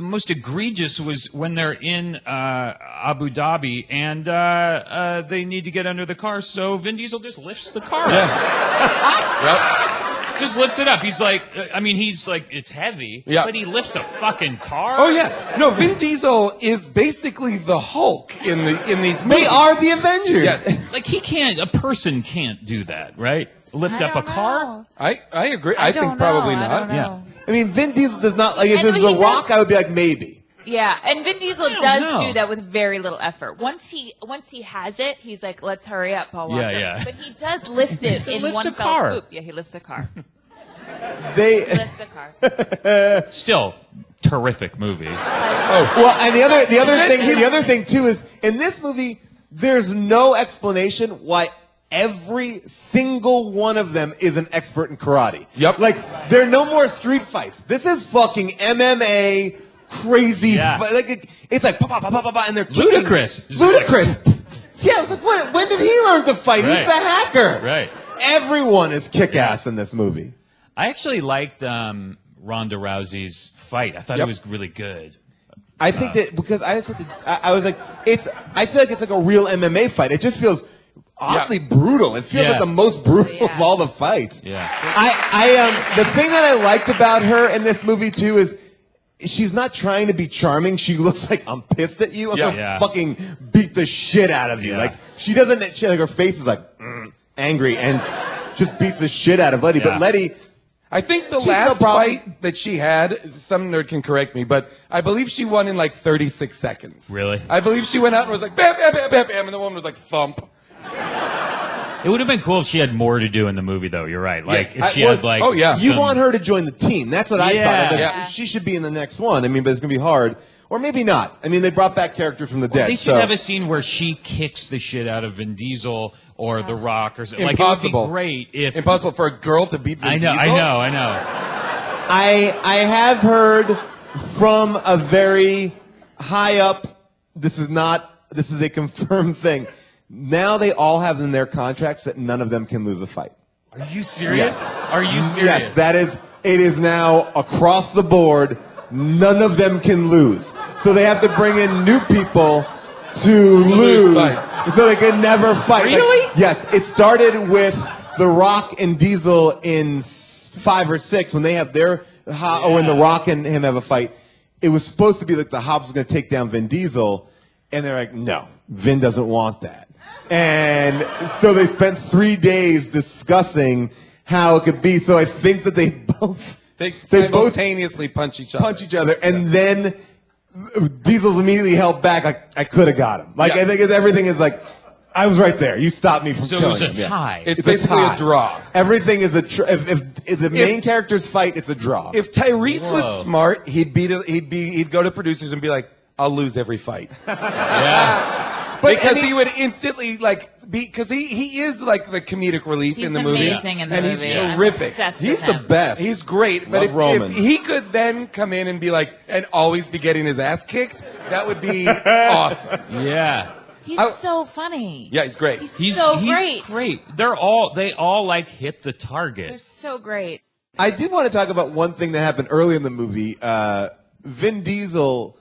S4: most egregious was when they're in Abu Dhabi and they need to get under the car, so Vin Diesel just lifts the car up.
S3: Yep.
S4: Just lifts it up. He's like, it's heavy, but he lifts a fucking car.
S3: Oh yeah. No, Vin Diesel is basically the Hulk in these movies.
S1: They are the Avengers.
S3: Yes.
S4: Like a person can't do that, right? Lift up a car?
S3: I agree. I think probably not.
S4: Yeah.
S1: I mean, Vin Diesel does not, like, if
S5: And
S1: it was
S5: he
S1: The Rock, I would be like, maybe.
S5: Yeah, and Vin Diesel
S4: don't
S5: does
S4: know.
S5: do that with very little effort. Once he has it, he's like, "Let's hurry up, Paul Walker."
S4: Yeah.
S5: But he does lift it in
S4: lifts
S5: one
S4: a
S5: fell
S4: car.
S5: swoop. Yeah, he lifts a car.
S1: They.
S5: Lifts a car.
S4: Still, terrific movie.
S1: Well, and the other thing too is in this movie, there's no explanation why every single one of them is an expert in karate.
S3: Yep.
S1: Like there are no more street fights. This is fucking MMA crazy.
S4: Yeah.
S1: Like it's like pa pa pa pa pa pa, and they're kicking.
S4: Ludicrous.
S1: Ludicrous. Yeah, I was like, when did he learn to fight?
S4: Right.
S1: He's the hacker.
S4: Right.
S1: Everyone is kick-ass in this movie.
S4: I actually liked Ronda Rousey's fight. I thought it was really good.
S1: I think that because I was like, I feel like it's like a real MMA fight. It just feels oddly brutal. It feels like the most brutal of all the fights.
S4: Yeah.
S1: The thing that I liked about her in this movie too is she's not trying to be charming. She looks like I'm pissed at you. I'm gonna fucking beat the shit out of you.
S4: Yeah.
S1: Like she doesn't. Like her face is like angry and just beats the shit out of Letty.
S4: Yeah.
S1: But Letty.
S3: I think the
S1: She's no
S3: last
S1: problem.
S3: fight that she had, some nerd can correct me, but I believe she won in like 36 seconds.
S4: Really?
S3: I believe she went out and was like, bam, bam, bam, bam, bam, and the woman was like, thump.
S4: It would have been cool if she had more to do in the movie, though. You're right. Like
S3: Yes.
S4: if she had like.
S3: oh, yeah.
S1: You
S4: some-
S1: want her to join the team. That's what I thought. I was like,
S3: Yeah.
S1: she should be in the next one. I mean, but it's going to be hard. Or maybe not. I mean, they brought back characters from the dead.
S4: They should
S1: so.
S4: have a scene where she kicks the shit out of Vin Diesel or The Rock or something.
S3: Impossible.
S4: Like, it would be great if.
S3: Impossible for a girl to beat Vin
S4: I know,
S3: Diesel.
S4: I know.
S1: I have heard from a very high up, this is a confirmed thing. Now they all have in their contracts that none of them can lose a fight.
S4: Are you serious?
S1: Yes.
S4: Are you serious?
S1: Yes, it is now across the board. None of them can lose. So they have to bring in new people to lose
S3: fights.
S1: so they can never fight.
S4: Really?
S1: Yes, it started with The Rock and Diesel in 5 or 6 when they have their, when The Rock and him have a fight. It was supposed to be like the Hobbs was going to take down Vin Diesel, and they're like, no, Vin doesn't want that. And so they spent 3 days discussing how it could be. So I think that they both
S3: They
S1: both
S3: simultaneously punch each other.
S1: and then Diesel's immediately held back. Like I could have got him. Like
S3: Yeah.
S1: I think everything is like I was right there. You stopped me from
S4: So it
S1: killing
S4: was a
S1: him. Yeah.
S4: tie.
S3: It's basically a
S1: tie.
S3: draw.
S1: Everything is if the main characters fight, it's a draw.
S3: If Tyrese
S4: Whoa.
S3: was smart, he'd go to producers and be like, I'll lose every fight.
S4: Yeah.
S3: Because he would instantly because he is like the comedic relief
S5: He's
S3: in the movie.
S5: amazing in the
S3: and
S5: movie.
S3: he's
S5: I'm
S3: terrific.
S5: obsessed
S1: he's
S5: with
S1: the
S5: him.
S1: best.
S3: He's great, but
S1: Love
S3: if
S1: Roman.
S3: he could then come in and be like, and always be getting his ass kicked, that would be awesome.
S4: Yeah.
S5: He's so funny.
S3: Yeah, he's great.
S5: He's so great.
S4: great. They all like hit the target.
S5: They're so great.
S1: I do want to talk about one thing that happened early in the movie. Vin Diesel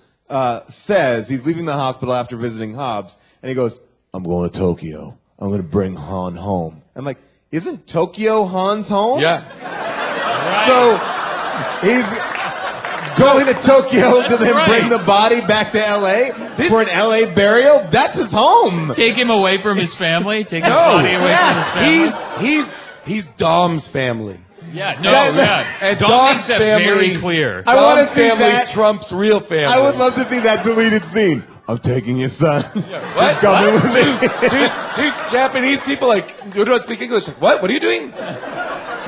S1: says he's leaving the hospital after visiting Hobbs, and he goes, I'm going to Tokyo. I'm going to bring Han home. I'm like, isn't Tokyo Han's home?
S3: Yeah.
S1: So he's going to Tokyo to
S4: That's
S1: then
S4: right.
S1: bring the body back to L.A. for an L.A. burial. That's his home.
S4: Take him away from his family. Take his body away from his family.
S3: He's Dom's family.
S4: Yeah, no,
S1: That-
S4: yeah.
S3: And
S4: Don't
S3: Dom's
S4: makes that
S3: family-
S4: very clear.
S1: I want to
S3: Dom's
S1: see
S3: family
S1: that.
S3: trumps real family.
S1: I would love to see that deleted scene. I'm taking your son.
S3: What?
S1: He's coming with me.
S3: Two Japanese people you don't speak English. What? What are you doing?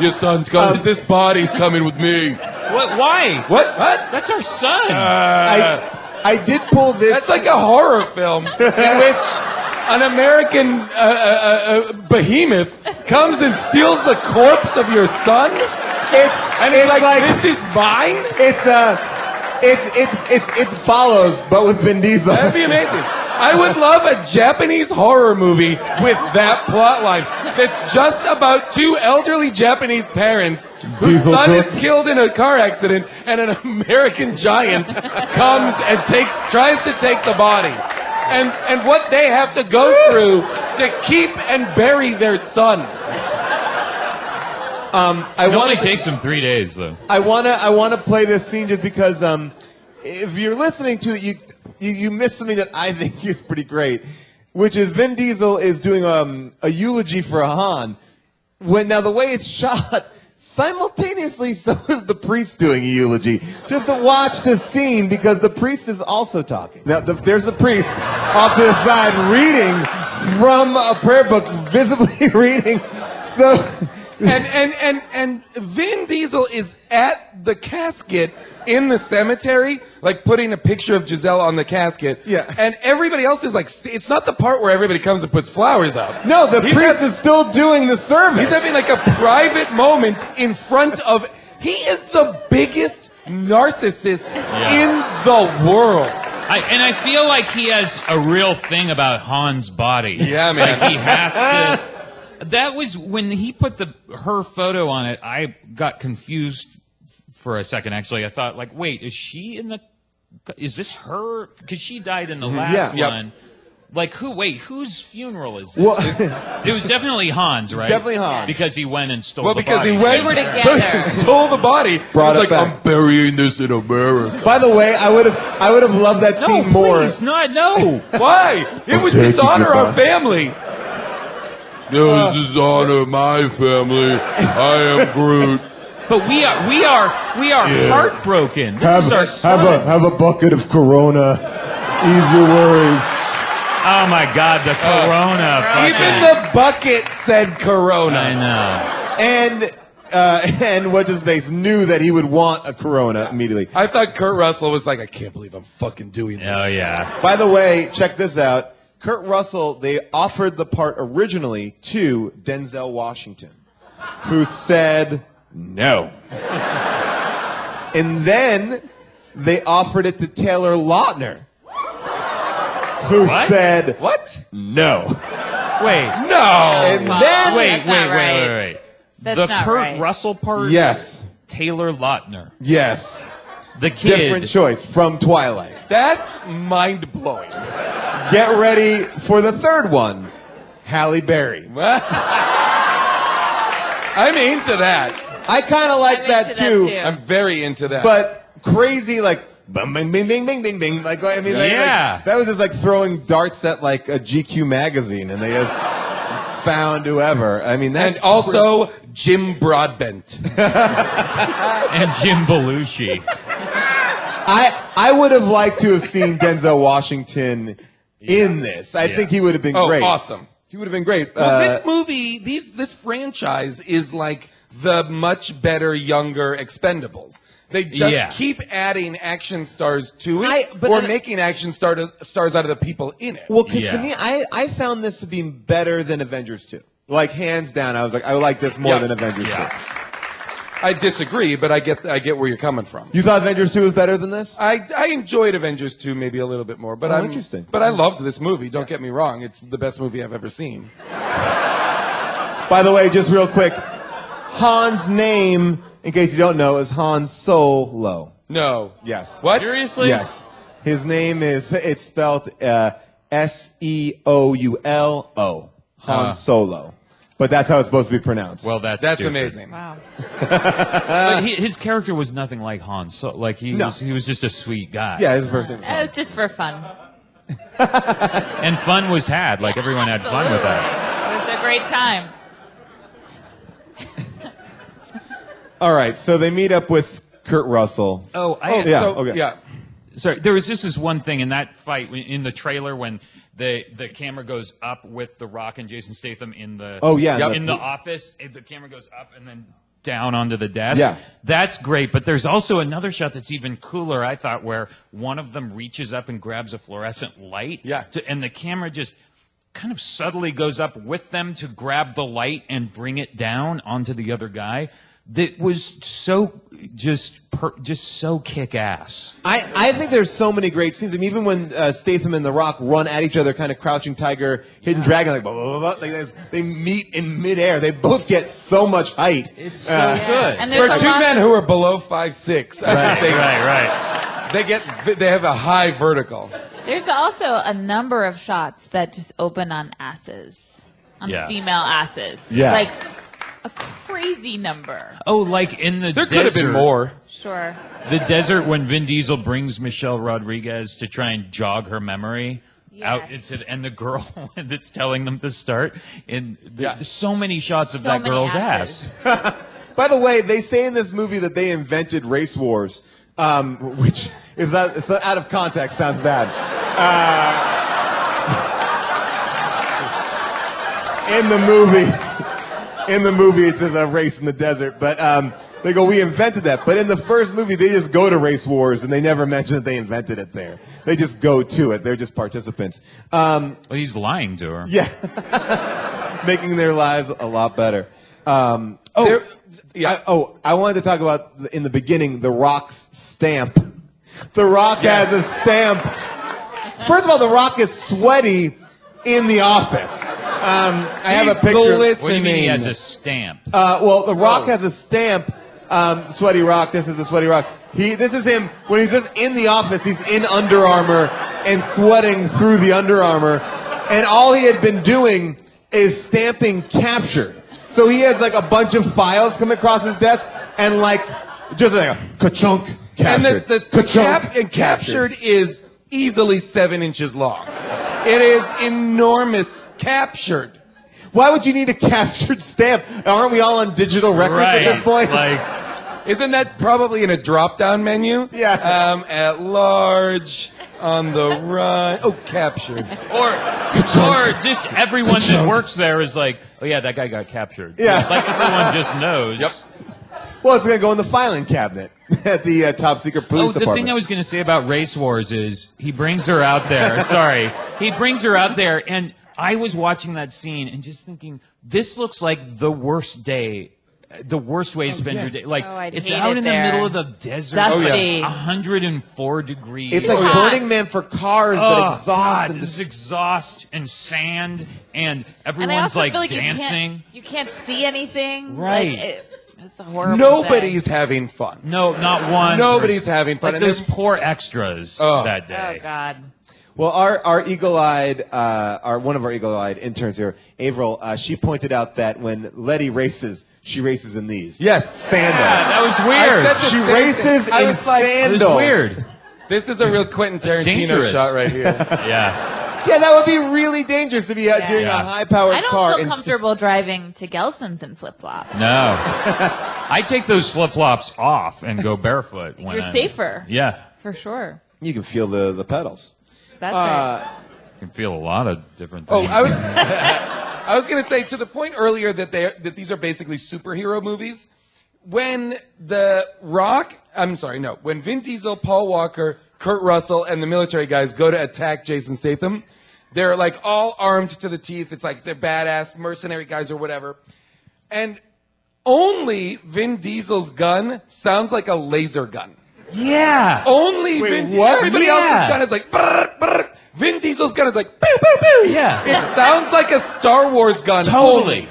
S3: Your son's coming. This body's coming with me.
S4: What? Why?
S3: What?
S4: That's our son.
S1: I did pull this.
S3: That's like a horror film in which an American behemoth comes and steals the corpse of your son, and it's like, this is mine.
S1: It follows, but with Vin Diesel.
S3: That'd be amazing. I would love a Japanese horror movie with that plot line that's just about two elderly Japanese parents whose
S1: Diesel
S3: son
S1: cook.
S3: is killed in a car accident, and an American giant comes and tries to take the body. And what they have to go through to keep and bury their son.
S4: It only takes him 3 days, though.
S1: I wanna play this scene just because if you're listening to it, you missed something that I think is pretty great, which is Vin Diesel is doing a eulogy for Han. Now the way it's shot, simultaneously so is the priest doing a eulogy. Just to watch this scene because the priest is also talking. Now there's the priest off to the side reading from a prayer book, visibly reading. So.
S3: And Vin Diesel is at the casket in the cemetery, like putting a picture of Giselle on the casket.
S1: Yeah.
S3: And everybody else is like, it's not the part where everybody comes and puts flowers up.
S1: No, the priest is still doing the service.
S3: He's having like a private moment in front of. He is the biggest narcissist in the world.
S4: I feel like he has a real thing about Han's body.
S3: Yeah, man.
S4: Like he has to. That was when he put her photo on it. I got confused for a second. Actually, I thought, like, wait, is she in the? Is this her? Because she died in the last one. Like, whose funeral is this?
S1: Well,
S4: it was definitely Han's, right?
S1: Definitely Hans.
S4: Because he went and stole
S3: Well,
S4: the
S3: because
S4: body.
S3: he went,
S5: They were together.
S3: stole the body,
S1: Brought
S3: He's
S1: it
S3: like,
S1: back.
S3: I'm burying this in America.
S1: By the way, I would have loved that
S4: No,
S1: scene more.
S4: please, not no.
S3: Why? It was
S1: taking
S3: dishonor
S1: it
S3: our
S1: back.
S3: family.
S2: No, this is honor my family. I am Groot.
S4: But we are heartbroken. This is our son.
S1: have a bucket of Corona. Ease your worries.
S4: Oh my God, the Corona.
S3: Even the bucket said Corona.
S4: I know.
S1: And what's his face knew that he would want a Corona immediately.
S3: I thought Kurt Russell was like, I can't believe I'm fucking doing this.
S4: Oh yeah.
S1: By the way, check this out. Kurt Russell, they offered the part originally to Denzel Washington, who said no. And then they offered it to Taylor Lautner, who
S4: What?
S1: said
S3: What?
S1: no.
S4: Wait.
S3: No.
S1: And
S5: Well,
S1: then
S4: Wait.
S5: That's not right.
S4: Wait.
S5: That's
S4: The
S5: not
S4: Kurt
S5: right.
S4: Russell part.
S1: yes,
S4: Taylor Lautner.
S1: yes,
S4: The kid.
S1: different choice from Twilight.
S3: That's mind blowing.
S1: Get ready for the third one, Halle Berry.
S3: I'm into that.
S1: I kind of like
S5: I'm
S1: that
S5: into that
S1: too,
S5: too.
S3: I'm very into that.
S1: but crazy like bing bing bing bing bing bing bing. Like I mean,
S4: Yeah.
S1: that was just like throwing darts at like a GQ magazine, and they just found whoever. I mean, that's
S3: and also Jim Broadbent.
S4: And Jim Belushi.
S1: I would have liked to have seen Denzel Washington in this. I think he would have been
S3: Oh,
S1: great.
S3: awesome.
S1: He would have been great.
S3: Well, this movie, this franchise is like the much better, younger Expendables. They just keep adding action stars to it, or making action stars out of the people in it.
S1: Well, because to
S4: Yeah.
S1: me, I found this to be better than Avengers 2. Like, hands down, I was like, I like this more
S3: Yeah.
S1: than Avengers 2.
S3: I disagree, but I get where you're coming from.
S1: You thought Avengers 2 was better than this?
S3: I enjoyed Avengers 2 maybe a little bit more, but
S1: Oh, interesting.
S3: But I loved this movie. Don't get me wrong; it's the best movie I've ever seen.
S1: By the way, just real quick, Han's name, in case you don't know, is Han Solo.
S3: No.
S1: Yes.
S3: What?
S4: Seriously?
S1: Yes. His name it's spelled S-E-O-U-L-O. Han Solo. But that's how it's supposed to be pronounced.
S4: Well, that's stupid.
S3: amazing.
S5: Wow.
S4: But his character was nothing like Han. So like he
S1: No.
S4: was just a sweet guy.
S1: Yeah, his first name is
S5: It
S1: Han.
S5: was just for fun.
S4: And fun was had. Like everyone had fun with that.
S5: It was a great time.
S1: All right, so they meet up with Kurt Russell.
S4: Oh,
S1: yeah.
S3: So,
S1: okay.
S3: yeah.
S4: Sorry, there was this one thing in that fight in the trailer when the camera goes up with The Rock and Jason Statham in the
S1: Oh, yeah,
S4: in
S1: the-
S4: the office. The camera goes up and then down onto the desk.
S1: Yeah.
S4: That's great, but there's also another shot that's even cooler, I thought, where one of them reaches up and grabs a fluorescent light.
S3: Yeah.
S4: And the camera just kind of subtly goes up with them to grab the light and bring it down onto the other guy. That was so just so kick-ass.
S1: I think there's so many great scenes. I mean, even when Statham and The Rock run at each other, kind of crouching tiger, hidden dragon, like, blah, blah, blah, blah, they meet in midair. They both get so much height.
S4: It's so good.
S5: And
S3: For
S5: there's
S3: two
S5: a lot
S3: men
S5: of-
S3: who are below 5'6",
S4: Right.
S3: they have a high vertical.
S5: There's also a number of shots that just open on asses, on
S4: Yeah.
S5: female asses.
S1: Yeah.
S5: Like a crazy number.
S4: Oh, like in the
S3: There
S4: desert.
S3: could have been more.
S5: Sure.
S4: The desert when Vin Diesel brings Michelle Rodriguez to try and jog her memory out
S5: Yes.
S4: into and the girl that's telling them to start. And there's so many shots of
S5: So
S4: that
S5: many
S4: girl's
S5: asses.
S4: ass.
S1: By the way, they say in this movie that they invented race wars, which is it's out of context. Sounds bad. In the movie, it says a race in the desert, but they go, we invented that. But in the first movie, they just go to race wars, and they never mention that they invented it there. They just go to it. They're just participants.
S4: Well, he's lying to her.
S1: Yeah, making their lives a lot better. I wanted to talk about in the beginning The Rock's stamp. The Rock has a stamp. First of all, The Rock is sweaty in the office. I have a picture.
S4: What do you mean he has a stamp?
S1: Well, The Rock has a stamp. Sweaty Rock. This is the Sweaty Rock. This is him when he's just in the office. He's in Under Armour and sweating through the Under Armour, and all he had been doing is stamping captured. So he has like a bunch of files come across his desk, and like just like a ka-chunk captured.
S3: And the captured is easily 7 inches long. It is enormous. Captured.
S1: Why would you need a captured stamp? Aren't we all on digital records at this point?
S4: Like,
S3: Isn't that probably in a drop-down menu?
S1: Yeah.
S3: At large, on the right. Oh, captured.
S4: or just everyone that works there is like, oh yeah, that guy got captured.
S1: Yeah.
S4: Like everyone just knows.
S3: Yep.
S1: Well, it's going to go in the filing cabinet at the top secret police
S4: the
S1: department.
S4: thing I was going to say about Race Wars is he brings her out there. Sorry. He brings her out there, and I was watching that scene and just thinking, this looks like the worst day, the worst way to spend your day. Like,
S5: I'd
S4: it's
S5: hate
S4: out
S5: it
S4: in the
S5: there.
S4: middle of the desert.
S5: Dusty.
S4: 104 degrees.
S1: It's like
S5: hot.
S1: Burning Man for cars, but exhaust.
S4: God,
S1: And
S4: this exhaust and sand, and
S5: And I
S4: everyone's
S5: also
S4: like
S5: feel like
S4: dancing.
S5: you can't see anything.
S4: Right.
S5: Like, it's a horrible
S3: Nobody's
S5: thing.
S3: having fun.
S4: No, not one.
S3: Nobody's
S4: person.
S3: having fun.
S4: Like
S3: And
S4: those
S3: there's-
S4: poor extras
S3: Oh.
S4: that day.
S5: Oh, God.
S1: Well, our eagle-eyed, one of our eagle-eyed interns here, Avril, she pointed out that when Letty races, she races in these.
S3: Yes.
S1: Sandals.
S4: Yeah, that was
S3: I
S4: weird.
S3: said the
S1: She
S3: same
S1: races
S3: thing. I
S1: in
S3: was like,
S4: It
S1: sandals.
S4: was weird.
S3: This is a real Quentin
S4: It's
S3: Tarantino
S4: dangerous.
S3: shot right here.
S4: Yeah.
S1: Yeah, that would be really dangerous to be doing
S4: Yeah.
S1: a high-powered
S5: I don't
S1: car.
S5: feel
S1: in-
S5: comfortable driving to Gelson's in flip-flops.
S4: No. I take those flip-flops off and go barefoot. When
S5: You're
S4: I'm-
S5: safer.
S4: Yeah.
S5: For sure.
S1: You can feel the pedals.
S5: That's right.
S4: You can feel a lot of different
S3: Oh,
S4: things.
S3: I was going to say to the point earlier that these are basically superhero movies. When when Vin Diesel, Paul Walker, Kurt Russell, and the military guys go to attack Jason Statham, they're like all armed to the teeth. It's like they're badass mercenary guys or whatever. And only Vin Diesel's gun sounds like a laser gun.
S4: Yeah.
S3: Only
S1: Wait,
S3: Vin
S1: what?
S3: Everybody
S4: Yeah.
S3: else's gun is like brrr, brrr. Vin Diesel's gun is like pew pew pew.
S4: Yeah.
S3: It sounds like a Star Wars gun.
S4: Totally.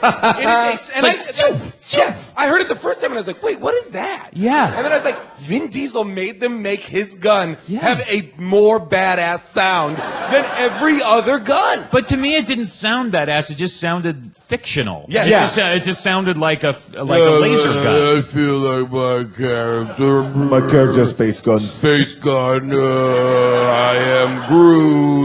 S3: I heard it the first time and I was like, wait, what is that?
S4: Yeah.
S3: And then I was like, Vin Diesel made them make his gun
S4: Yeah.
S3: have a more badass sound than every other gun.
S4: But to me, it didn't sound badass. It just sounded fictional.
S3: Yeah.
S1: Yeah.
S4: It just sounded like a laser gun.
S2: I feel like my character.
S1: My character, Space Gun.
S2: Space gun. I am Groot.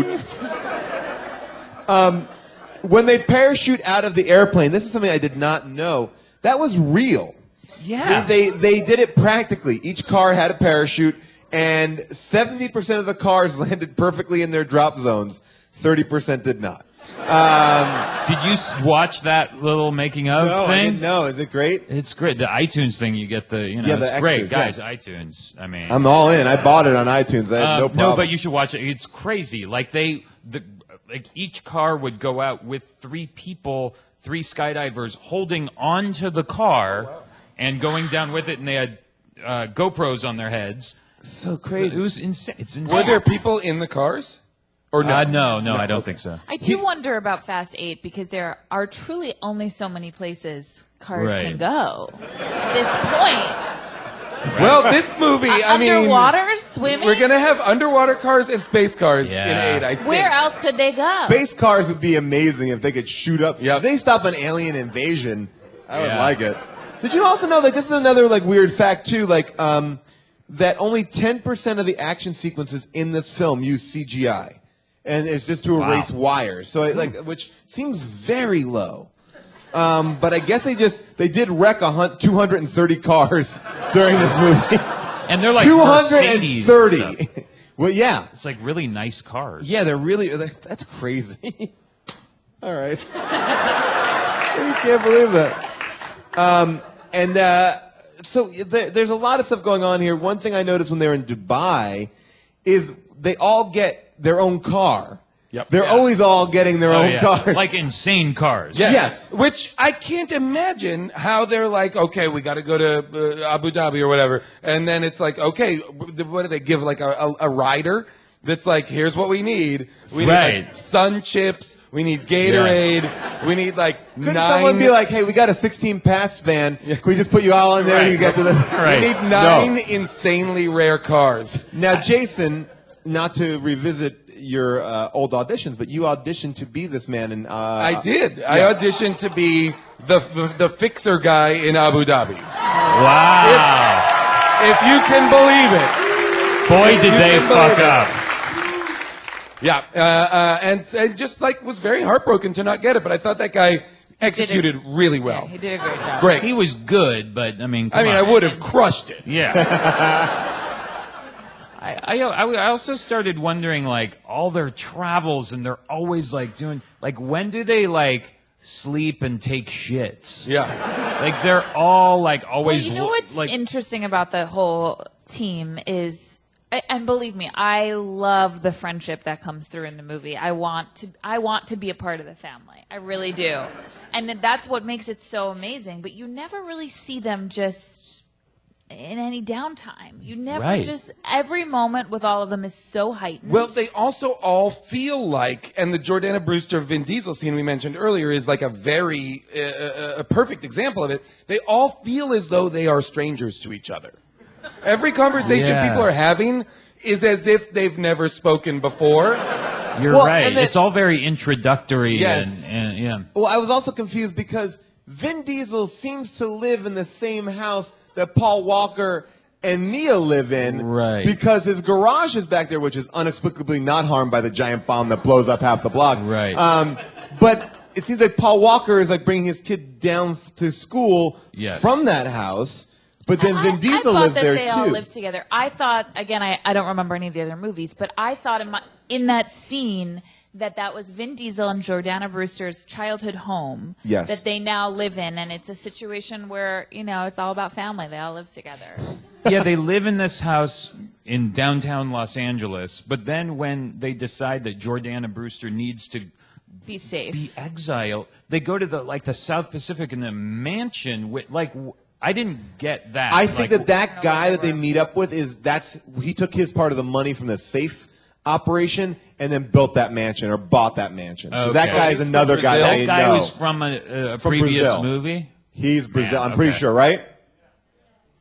S1: When they parachute out of the airplane, this is something I did not know. That was real.
S4: Yeah.
S1: They did it practically. Each car had a parachute, and 70% of the cars landed perfectly in their drop zones. 30% did not.
S4: Did you watch that little making of
S1: No,
S4: thing?
S1: I didn't know. Is it great?
S4: It's great. The iTunes thing, you get the,
S1: Yeah, the
S4: it's great.
S1: extras,
S4: Guys,
S1: yeah.
S4: iTunes. I mean.
S1: I'm all in. I bought it on iTunes. I have no problem.
S4: No, but you should watch it. It's crazy. Like each car would go out with 3 people, 3 skydivers holding onto the car and going down with it, and they had GoPros on their heads.
S1: So
S4: It
S1: crazy.
S4: was insane. It's insane.
S3: Were there people in the cars? Or no?
S4: No, I don't think so.
S5: I do wonder about Fast 8 because there are truly only so many places cars
S4: Right.
S5: can go. At this point,
S3: Well, this movie, I mean,
S5: underwater, swimming.
S3: we're gonna have underwater cars and space cars
S4: Yeah.
S3: in 8. I think.
S5: Where else could they go?
S1: Space cars would be amazing if they could shoot up.
S3: Yep.
S1: If they stop an alien invasion, I would
S4: Yeah.
S1: like it. Did you also know, like, this is another, like, weird fact, too, like, that only 10% of the action sequences in this film use CGI. And it's just to erase wires. So, which seems very low. But I guess they did wreck 230 cars during this movie.
S4: And they're like Mercedes and
S1: 230.
S4: stuff.
S1: Well, yeah.
S4: It's like really nice cars.
S1: Yeah, that's crazy. All right. I can't believe that. So there's a lot of stuff going on here. One thing I noticed when they were in Dubai is they all get their own car.
S3: Yep.
S1: They're always all getting their own cars.
S4: Like insane cars.
S1: Yes.
S3: Which I can't imagine how they're like, okay, we got to go to Abu Dhabi or whatever. And then it's like, okay, what do they give? Like a rider that's like, here's what we need. We need like sun chips. We need Gatorade. We need like
S1: Couldn't
S3: 9.
S1: someone be like, hey, we got a 16-pass van. Can we just put you all in there and you get to the...
S4: Right.
S3: We need 9 insanely rare cars.
S1: Now, Jason, not to revisit your old auditions, but you auditioned to be this man in...
S3: I did. I auditioned to be the fixer guy in Abu Dhabi.
S4: Wow.
S3: If you can believe it.
S4: Boy, did they fuck up.
S3: Yeah, and just like was very heartbroken to not get it, but I thought that guy executed really well.
S5: Yeah, he did a great job.
S3: Great.
S4: He was good, but I mean, come
S3: I
S4: on.
S3: would have crushed it.
S4: Yeah. I also started wondering, like, all their travels, and they're always, like, doing, like, when do they, like, sleep and take shits?
S3: Yeah.
S4: Like, they're all, like,
S5: Well,
S4: always,
S5: you know what's
S4: like,
S5: interesting about the whole team is, and believe me, I love the friendship that comes through in the movie. I want to be a part of the family. I really do. And that's what makes it so amazing. But you never really see them just in any downtime. You never just, every moment with all of them is so heightened.
S3: Well, they also all feel like, and the Jordana Brewster Vin Diesel scene we mentioned earlier is like a very a perfect example of it. They all feel as though they are strangers to each other. Every conversation people are having is as if they've never spoken before.
S4: You're right. It's all very introductory.
S3: Yes.
S4: And yeah.
S1: Well, I was also confused because Vin Diesel seems to live in the same house that Paul Walker and Mia live in.
S4: Right.
S1: Because his garage is back there, which is inexplicably not harmed by the giant bomb that blows up half the block.
S4: Right.
S1: But it seems like Paul Walker is like bringing his kid down to school from that house. But then Vin Diesel lives there too.
S5: I thought that they all lived together. I thought, again, I don't remember any of the other movies, but I thought in that scene that was Vin Diesel and Jordana Brewster's childhood home that they now live in, and it's a situation where, you know, it's all about family. They all live together.
S4: Yeah, they live in this house in downtown Los Angeles, but then when they decide that Jordana Brewster needs to
S5: be safe,
S4: be exiled, they go to the South Pacific in a mansion with I didn't get that.
S1: I think that guy that they meet up with he took his part of the money from the safe operation and then built that mansion or bought that mansion.
S4: Okay.
S1: That guy is another guy that
S4: That guy
S1: know.
S4: was from a
S1: From
S4: previous
S1: Brazil.
S4: movie?
S1: He's Brazil.
S4: Yeah,
S1: I'm pretty sure, right?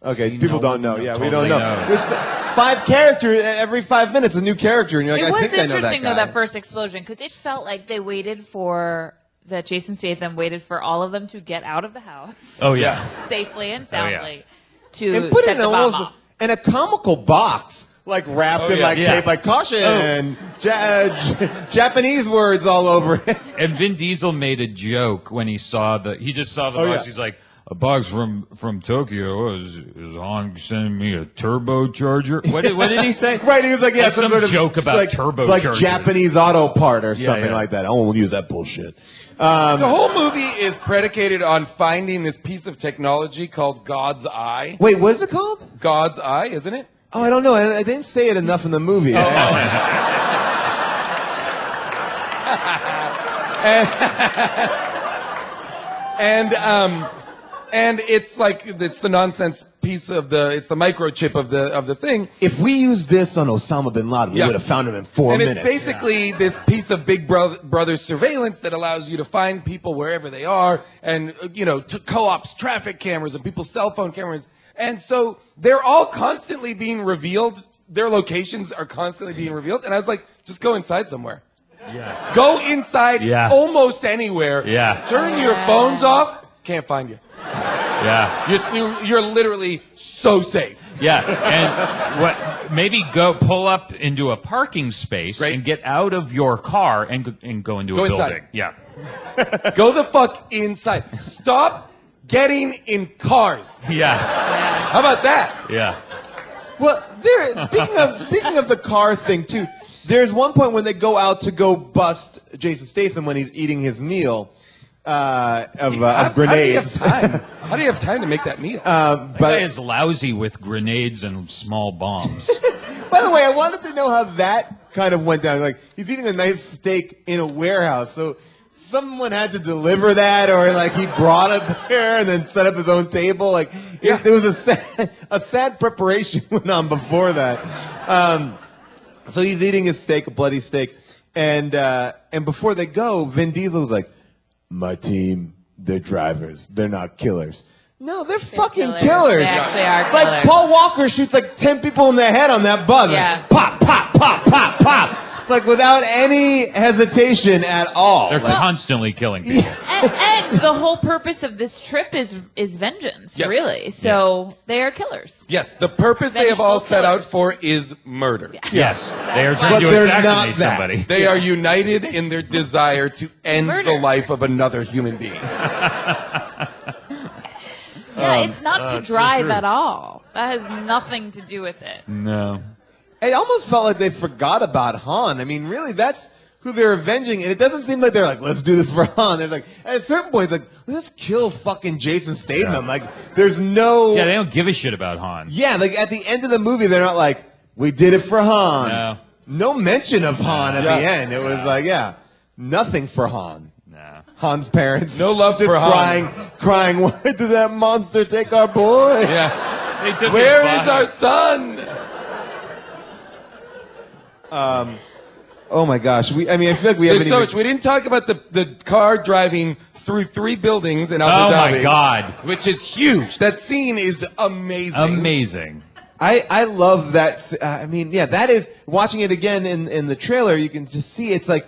S1: Okay,
S4: See,
S1: people
S4: no
S1: don't
S4: one
S1: know. Yeah, we
S4: totally
S1: don't know.
S4: knows.
S1: It's 5 characters every 5 minutes, a new character, and you're like,
S5: It
S1: I
S5: was
S1: think I know that
S5: interesting,
S1: guy.
S5: though, that first explosion, because it felt like they waited for that Jason Statham waited for all of them to get out of the house.
S4: Oh, yeah.
S5: Safely and soundly to
S1: and put
S5: set
S1: it
S5: the
S1: in
S5: bomb
S1: almost
S5: off.
S1: in a comical box, like wrapped in tape, like caution, Japanese words all over it.
S4: And Vin Diesel made a joke when he just saw the box.
S1: yeah.
S4: He's like, a box from Tokyo. Is Han sending me a turbocharger? What did he say?
S1: Right, he was like, yeah,
S4: Like some
S1: sort of
S4: joke about
S1: like,
S4: turbochargers.
S1: like Japanese auto part or something
S4: yeah.
S1: like that. I won't use that bullshit.
S3: The whole movie is predicated on finding this piece of technology called God's Eye.
S1: Wait, what is it called?
S3: God's Eye, isn't it?
S1: Oh, I don't know. I didn't say it enough in the movie.
S3: And it's the nonsense piece of it's the microchip of the thing.
S1: If we used this on Osama bin Laden, we would have found him in 4 minutes.
S3: And it's basically this piece of Big Brother surveillance that allows you to find people wherever they are, and to co-ops traffic cameras and people's cell phone cameras. And so they're all constantly being revealed. Their locations are constantly being revealed. And I was like, just go inside somewhere.
S4: Yeah.
S3: Go inside almost anywhere.
S4: Yeah.
S3: Turn your phones off. Can't find you.
S4: Yeah.
S3: You're literally so safe.
S4: Yeah, and maybe go pull up into a parking space and get out of your car and go into a building.
S3: Inside.
S4: Yeah.
S3: Go the fuck inside. Stop getting in cars.
S4: Yeah.
S3: How about that?
S4: Yeah.
S1: Well, speaking of the car thing too, there's one point when they go out to go bust Jason Statham when he's eating his meal of grenades.
S3: How do you have time to make that meal?
S4: That guy is lousy with grenades and small bombs.
S1: By the way, I wanted to know how that kind of went down. Like, he's eating a nice steak in a warehouse, so someone had to deliver that, or like he brought it there and then set up his own table. Like, there was a sad preparation went on before that. So he's eating his steak, a bloody steak, and before they go, Vin Diesel was like, "My team, they're drivers. They're not killers." No, they're fucking killers.
S5: They actually are
S1: It's like
S5: killers.
S1: Paul Walker shoots like 10 people in the head on that buzz.
S5: Yeah.
S1: Like, pop, pop, pop, pop, pop. Like without any hesitation at all.
S4: They're
S1: Like,
S4: constantly killing people.
S5: And the whole purpose of this trip is vengeance,
S3: Yes.
S5: really. So they are killers.
S3: Yes, the purpose they have all
S5: Vengeful
S3: set out
S5: killers.
S3: for is murder.
S4: Yes. They are trying
S1: But
S4: to
S1: they're
S4: assassinate
S1: not that.
S4: somebody.
S3: They are united in their desire to end
S5: Murder.
S3: the life of another human being.
S5: Yeah, it's not to
S4: that's so
S5: drive
S4: true.
S5: at all. That has nothing to do with it.
S4: No.
S1: it almost felt like they forgot about Han. I mean, really, that's who they're avenging. And it doesn't seem like they're like, let's do this for Han. They're like, at a certain point, it's like, let's kill fucking Jason Statham. Like, there's no...
S4: Yeah, they don't give a shit about Han.
S1: Yeah, like at the end of the movie, they're not like, we did it for Han.
S4: No.
S1: No mention of Han at the end. It was like, nothing for Han.
S4: No.
S1: Han's parents.
S3: No love
S1: just
S3: for Han.
S1: crying, why did that monster take our boy?
S3: Yeah.
S4: They took
S3: Where
S4: his
S3: is
S4: body.
S3: our son?
S1: Oh my gosh. I feel like we
S3: There's
S1: haven't
S3: so
S1: even...
S3: much. We didn't talk about the car driving through 3 buildings in Abu
S4: Oh
S3: Dhabi.
S4: my God.
S3: Which is huge. That scene is amazing.
S4: Amazing.
S1: I love that. That is, watching it again in the trailer, you can just see it's like,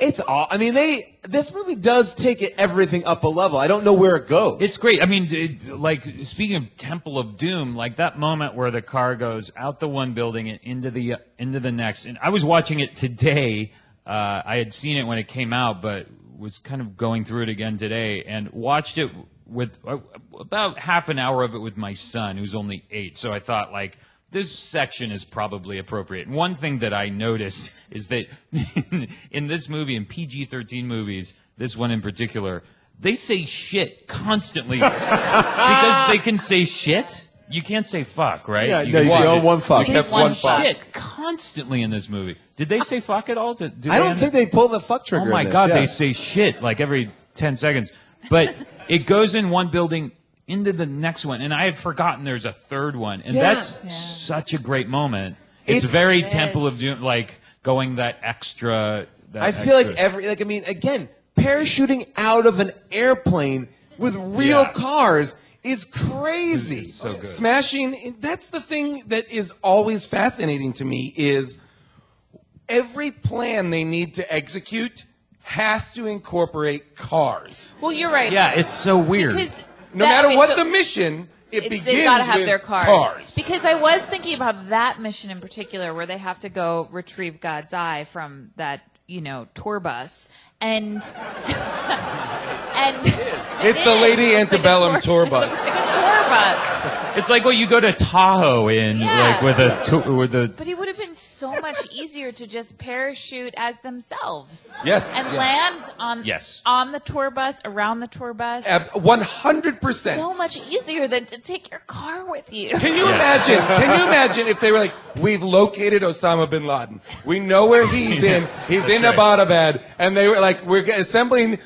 S1: it's all, this movie does take everything up a level. I don't know where it goes.
S4: It's great. I mean, like, speaking of Temple of Doom, like that moment where the car goes out the one building and into the next. And I was watching it today. I had seen it when it came out, but was kind of going through it again today and watched it with about half an hour of it with my son, who's only 8. So I thought, like, this section is probably appropriate. And one thing that I noticed is that in this movie, in PG-13 movies, this one in particular, they say shit constantly. Because they can say shit, you can't say fuck, right?
S1: Yeah,
S4: You
S1: no,
S4: can
S1: you
S4: say-
S1: go one fuck.
S4: They
S3: That's
S4: say
S3: one fuck.
S4: shit constantly in this movie. Did they say fuck at all? Do
S1: I don't
S4: end-
S1: think they pulled the fuck trigger
S4: Oh my
S1: in this.
S4: God,
S1: Yeah.
S4: they say shit like every 10 seconds. But it goes in one building into the next one, and I had forgotten there's a third one, and that's such a great moment. It's very Temple of Doom, like going that extra.
S1: I feel like again, parachuting out of an airplane with real cars is crazy.
S4: so good.
S3: Smashing, that's the thing that is always fascinating to me is every plan they need to execute has to incorporate cars.
S5: Well, you're right.
S4: Yeah, it's so weird.
S5: Because
S3: No matter what the mission, it begins
S5: they've got to have
S3: with
S5: their cars. Because I was thinking about that mission in particular, where they have to go retrieve God's Eye from that, tour bus, and And
S3: It's the Lady Antebellum tour bus.
S5: It's like a tour bus.
S4: It's like what you go to Tahoe in,
S5: Yeah.
S4: like with a.
S5: But it would have been so much easier to just parachute as themselves.
S3: Yes.
S5: And
S3: Yes.
S5: land on
S4: Yes.
S5: on the tour bus, around the tour bus.
S3: 100%.
S5: So much easier than to take your car with you.
S3: Can you
S4: Yes.
S3: imagine? Can you imagine if they were like, we've located Osama bin Laden. We know where he's in. He's in
S4: right.
S3: Abbottabad. And they were like, we're assembling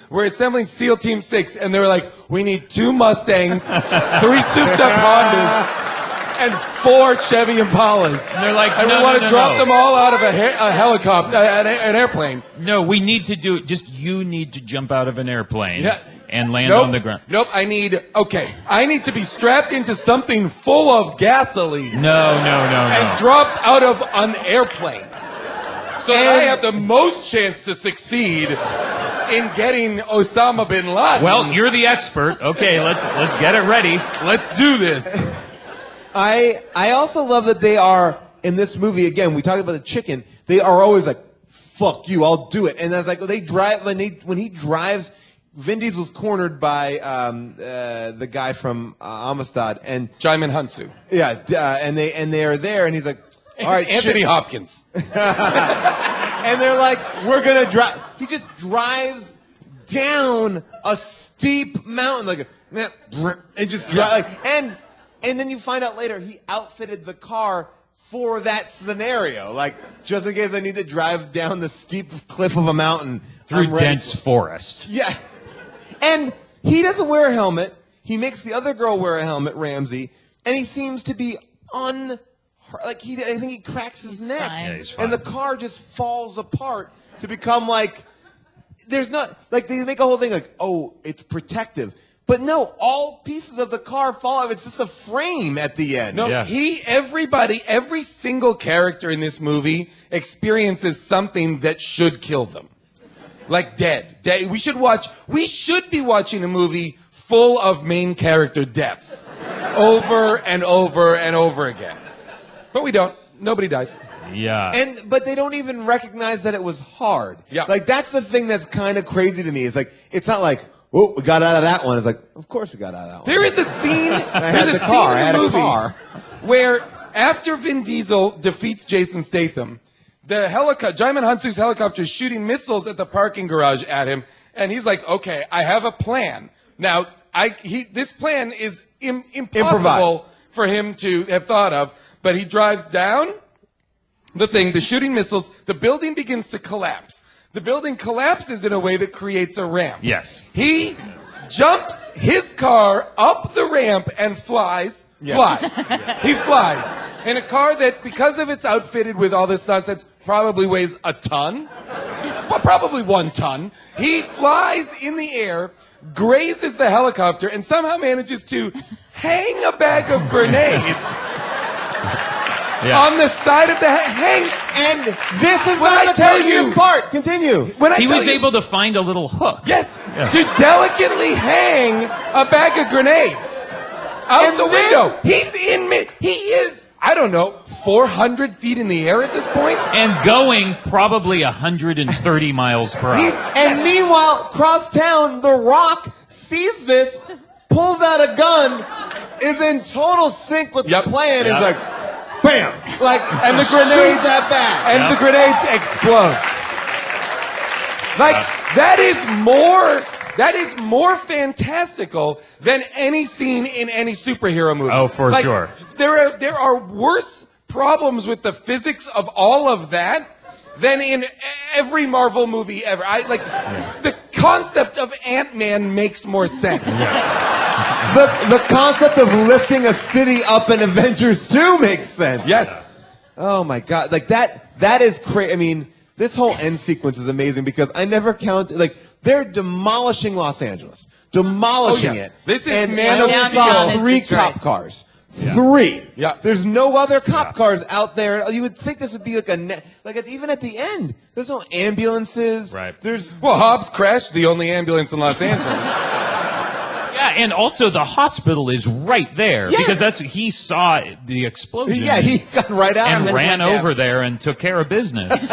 S3: SEAL Team 6. And they were like, we need 2 Mustangs, 3 souped up Hondas, and 4 Chevy Impalas.
S4: And they're like,
S3: And
S4: no,
S3: we want
S4: no,
S3: to drop
S4: no.
S3: them all out of a helicopter, an airplane.
S4: No, we need to do it. Just you need to jump out of an airplane
S3: Yeah.
S4: and land
S3: Nope.
S4: on the ground.
S3: Nope. I need to be strapped into something full of gasoline.
S4: No.
S3: And dropped out of an airplane. So that I have the most chance to succeed in getting Osama bin Laden.
S4: Well, you're the expert. Okay, let's get it ready.
S3: let's do this.
S1: I also love that they are in this movie again. We talked about the chicken. They are always like, "Fuck you, I'll do it." And I was like, they drive when he drives. Vin Diesel's cornered by the guy from Amistad, and
S3: Jaimin Hunsu.
S1: and they are there, and he's like, "All right,
S3: Anthony
S1: shit."
S3: Hopkins.
S1: And they're like, "We're gonna drive." He just drives down a steep mountain, like, and just drive, and then you find out later he outfitted the car for that scenario, like just in case I need to drive down the steep cliff of a mountain
S4: Through
S1: I'm ready.
S4: dense forest.
S1: Yeah, and he doesn't wear a helmet. He makes the other girl wear a helmet, Ramsey, and he seems to be I think he cracks his neck,
S5: fine. Yeah,
S4: he's fine.
S1: and the car just falls apart to become like. There's not like they make a whole thing like, oh, it's protective, but no, all pieces of the car fall off. It's just a frame at the end.
S3: No,
S4: Yeah.
S3: every single character in this movie experiences something that should kill them. Like dead. We should be watching a movie full of main character deaths. Over and over and over again. But we don't. Nobody dies.
S4: Yeah.
S1: But they don't even recognize that it was hard.
S3: Yeah.
S1: Like that's the thing that's kind of crazy to me. It's like it's not like, oh, we got out of that one. It's like, of course we got out of that one.
S3: There is a scene.
S1: I had the car. I had a car.
S3: Where after Vin Diesel defeats Jason Statham, the Jaimin Hunsu's helicopter is shooting missiles at the parking garage at him, and he's like, "Okay, I have a plan." Now, this plan is impossible
S1: Improvise.
S3: for him to have thought of, but he drives down the shooting missiles. The building begins to collapse. The building collapses in a way that creates a ramp.
S4: Yes.
S3: He jumps his car up the ramp and flies.
S1: Yes.
S3: Flies. He flies. In a car that, because of it's outfitted with all this nonsense, probably weighs a ton. Well, probably 1 ton. He flies in the air, grazes the helicopter, and somehow manages to hang a bag of grenades on the side of the hang.
S1: And this is
S3: When I
S1: not the
S3: tell
S1: craziest
S3: you-
S1: part. Continue.
S3: When I
S4: He
S3: tell
S4: was
S3: you-
S4: able to find a little hook.
S3: Yes,
S4: Yeah.
S3: to delicately hang a bag of grenades out
S1: And
S3: the
S1: then-
S3: window. He is, I don't know, 400 feet in the air at this point.
S4: And going probably 130 miles per hour.
S1: And meanwhile, across town, The Rock sees this, pulls out a gun, is in total sync with
S3: Yep.
S1: the plan,
S4: Yep.
S1: is like, bam! Like,
S3: And the
S1: shoot
S3: grenades-
S1: that back.
S3: And the grenades explode. Like, that is more fantastical than any scene in any superhero movie.
S4: Oh, for
S3: Like,
S4: sure.
S3: There are worse problems with the physics of all of that than in every Marvel movie ever. The concept of Ant-Man makes more sense.
S1: The concept of lifting a city up in Avengers 2 makes sense.
S3: Yes.
S1: Oh my god, like that is crazy. I mean, this whole end sequence is amazing because I never counted, like, they're demolishing Los Angeles. Demolishing
S3: Oh, yeah.
S1: it.
S3: This is
S1: and
S3: Man
S1: I
S3: of
S1: only
S3: Steel.
S1: saw
S5: It's
S1: 3
S5: destroyed.
S1: cop cars. 3.
S3: Yeah.
S1: There's no other cop cars out there. You would think this would be like even at the end. There's no ambulances.
S4: Right.
S1: There's
S3: Well, Hobbs crashed the only ambulance in Los Angeles.
S4: Yeah, and also the hospital is right there
S1: Yeah.
S4: because he saw the explosion.
S1: yeah, he got right out
S4: and
S1: and
S4: ran
S5: right
S4: over there and took care of business.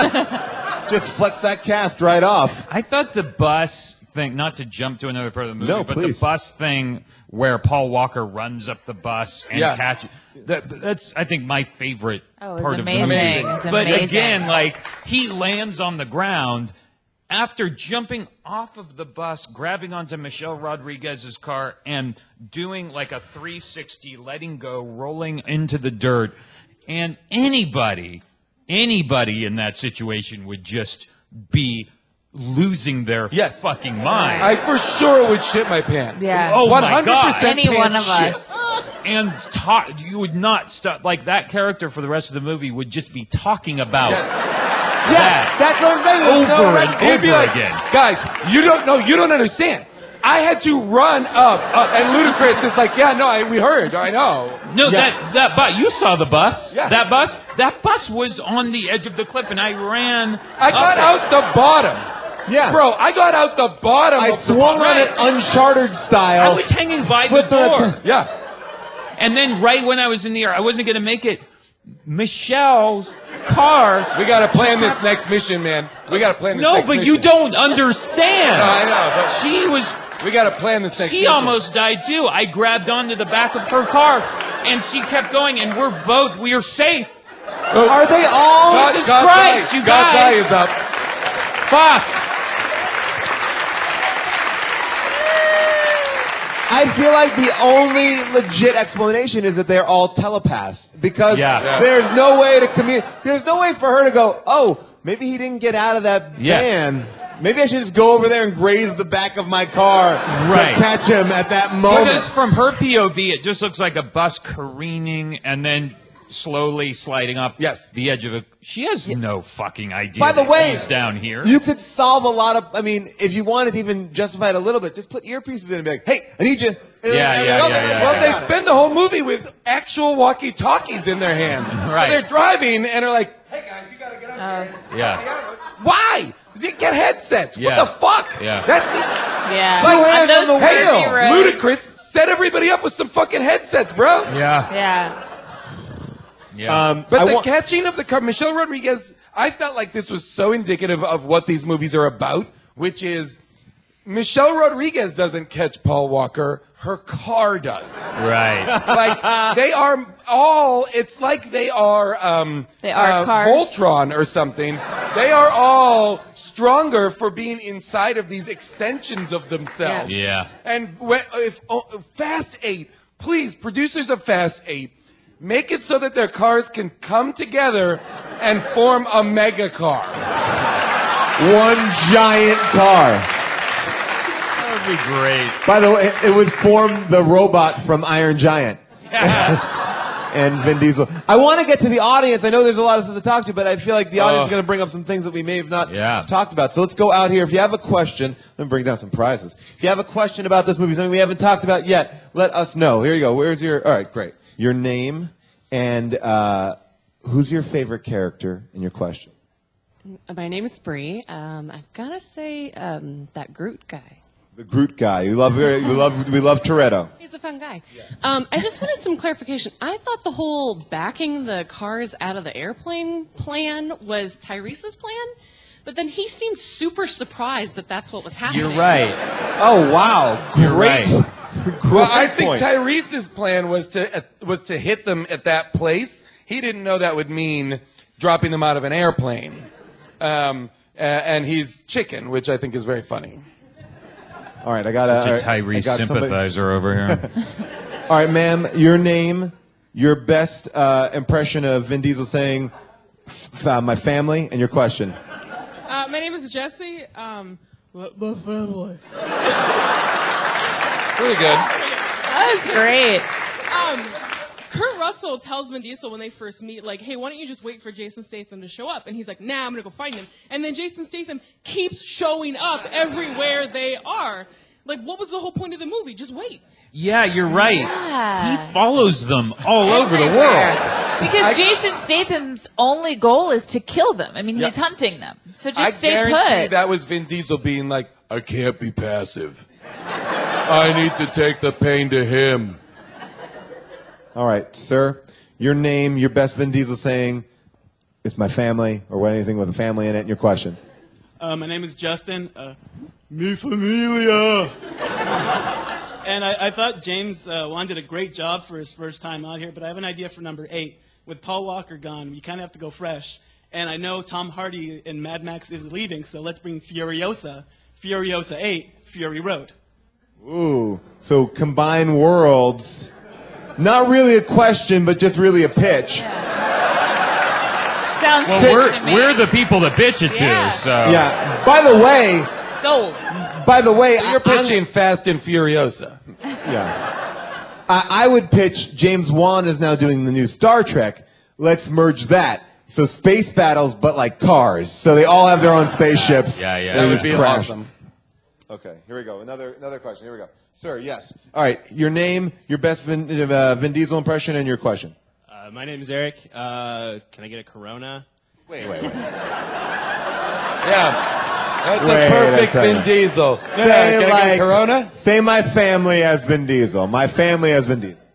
S1: just flexed that cast right off.
S4: I thought the bus thing, not to jump to another part of the movie,
S1: No,
S4: but
S1: please.
S4: the bus thing where Paul Walker runs up the bus and
S3: Yeah.
S4: catches. That's, I think, my favorite
S5: Oh, it was
S4: part
S5: amazing.
S4: of the movie.
S5: It was
S4: But
S5: amazing.
S4: again, like, he lands on the ground after jumping off of the bus, grabbing onto Michelle Rodriguez's car, and doing like a 360, letting go, rolling into the dirt. And anybody in that situation would just be losing their
S3: Yes.
S4: fucking mind.
S3: I for sure would shit my pants.
S5: Yeah.
S4: Oh my
S3: 100%
S4: God.
S5: Any
S3: pants
S5: one of
S3: shit.
S5: us.
S4: And you would not stop. Like, that character for the rest of the movie would just be talking about
S1: Yeah, that's what I'm saying. There's no
S4: over
S1: right-
S4: and
S3: He'd be
S4: over
S3: like,
S4: again.
S3: guys, you don't understand. I had to run up, and Ludacris is like, yeah, no, we heard, I know.
S4: No,
S1: Yeah.
S4: that bus. You saw the bus.
S3: Yeah.
S4: That bus was on the edge of the cliff, and I ran.
S3: I got out the bottom.
S1: Yeah.
S3: Bro, I got out the bottom
S1: I
S3: of the
S1: swung on it Uncharted style.
S4: I was hanging by the
S1: Flipped on
S4: door.
S1: it
S3: Yeah.
S4: And then right when I was in the air, I wasn't going to make it. Michelle's car.
S3: We gotta plan this next mission, man. We gotta plan this
S4: No,
S3: next
S4: but
S3: mission.
S4: you don't understand.
S3: No, I know, but
S4: She was.
S3: we gotta plan this next
S4: She
S3: mission.
S4: almost died too. I grabbed onto the back of her car, and she kept going, and we are safe.
S1: Are they all?
S4: Jesus Christ, you
S3: God's
S4: guys.
S3: eye is up.
S4: Fuck.
S1: I feel like the only legit explanation is that they're all telepaths because
S4: Yeah.
S1: there's no way to communicate. There's no way for her to go, oh, maybe he didn't get out of that
S4: Yeah.
S1: van. Maybe I should just go over there and graze the back of my car
S4: Right.
S1: to catch him at that moment.
S4: Because from her POV, it just looks like a bus careening and then slowly sliding off
S3: Yes.
S4: the edge of a. She has no fucking idea.
S1: By the
S4: that
S1: way,
S4: he's down here.
S1: you could solve a lot of. I mean, if you wanted to even justify it a little bit, just put earpieces in and be like, "Hey, I need you."
S4: Yeah,
S1: And
S4: yeah,
S1: like,
S4: yeah,
S1: okay,
S4: yeah.
S3: Well,
S1: I
S3: they
S1: got it.
S3: spend the whole movie with actual walkie-talkies in their hands.
S4: Right.
S3: So they're driving and are like, hey guys, you gotta get up here.
S4: Yeah.
S3: Why? Get headsets.
S4: Yeah.
S3: What the fuck?
S4: Yeah.
S3: That's
S5: Yeah.
S1: Two hands on the
S3: hey,
S1: wheel.
S3: Ludacris, set everybody up with some fucking headsets, bro.
S4: Yeah.
S5: Yeah.
S4: Yeah.
S3: But
S1: I
S3: the
S1: want-
S3: catching of the car, Michelle Rodriguez, I felt like this was so indicative of what these movies are about, which is Michelle Rodriguez doesn't catch Paul Walker, her car does.
S4: Right.
S3: Like they are all. It's like they are.
S5: They are cars.
S3: Voltron or something. They are all stronger for being inside of these extensions of themselves.
S4: Yeah.
S3: And if Fast 8, please, producers of Fast 8, make it so that their cars can come together and form a mega car.
S1: One giant car.
S4: That would be great.
S1: By the way, it would form the robot from Iron Giant. And Vin Diesel. I want to get to the audience. I know there's a lot of stuff to talk to, but I feel like the audience is going to bring up some things that we may have not talked about. So let's go out here. If you have a question, let me bring down some prizes. If you have a question about this movie, something we haven't talked about yet, let us know. Here you go. Where's your... All right, great. Your name and who's your favorite character in your question?
S6: My name is Bree. I've got to say that Groot guy.
S1: The Groot guy. We love Toretto.
S6: He's a fun guy. I just wanted some clarification. I thought the whole backing the cars out of the airplane plan was Tyrese's plan, but then he seemed super surprised that that's what was happening.
S4: You're right.
S1: Oh, wow.
S4: You're
S1: Great.
S4: right.
S1: Great
S3: Well, I think
S1: point.
S3: Tyrese's plan was to hit them at that place. He didn't know that would mean dropping them out of an airplane. And he's chicken, which I think is very funny.
S1: All right, I got
S4: Such a Tyrese sympathizer over here.
S1: All right, ma'am, your name, your best impression of Vin Diesel saying my family, and your question.
S7: My name is Jesse. My family.
S3: Really good.
S5: That was great.
S7: Kurt Russell tells Vin Diesel when they first meet, like, hey, why don't you just wait for Jason Statham to show up? And he's like, nah, I'm going to go find him. And then Jason Statham keeps showing up everywhere they are. Like, what was the whole point of the movie? Just wait.
S4: Yeah, you're right.
S5: Yeah.
S4: He follows them all over the
S5: Everywhere.
S4: world.
S5: Because Jason Statham's only goal is to kill them. I mean, he's hunting them. So just
S3: I
S5: stay
S3: guarantee
S5: put.
S3: that was Vin Diesel being like, I can't be passive. I need to take the pain to him.
S1: All right, sir, your name, your best Vin Diesel saying, it's my family, or anything with a family in it, and your question.
S8: My name is Justin. Mi familia. And I thought James Wan did a great job for his first time out here, but I have an idea for number 8. With Paul Walker gone, you kind of have to go fresh. And I know Tom Hardy in Mad Max is leaving, so let's bring Furiosa. Furiosa 8, Fury Road.
S1: Ooh, so combine worlds. Not really a question, but just really a pitch.
S5: Sounds
S4: Well,
S5: good to me.
S4: we're the people to pitch it to,
S5: Yeah.
S4: so.
S1: Yeah. By the way,
S5: Sold.
S3: You're pitching Fast and Furiosa.
S1: Yeah. I would pitch James Wan is now doing the new Star Trek. Let's merge that. So space battles, but like cars. So they all have their own spaceships.
S4: Yeah, yeah.
S1: They
S3: That would
S1: just
S3: be
S1: crash.
S3: awesome.
S1: Okay, here we go. Another question. Here we go. Sir, yes. All right, your name, your best Vin Diesel impression, and your question.
S9: My name is Eric. Can I get a Corona?
S1: Wait.
S3: Yeah. That's
S1: Wait
S3: a
S1: a
S3: perfect
S1: second.
S3: Vin Diesel.
S1: Say
S3: Can I get
S1: like
S3: Corona?
S1: Say my family as Vin Diesel. My family as Vin Diesel.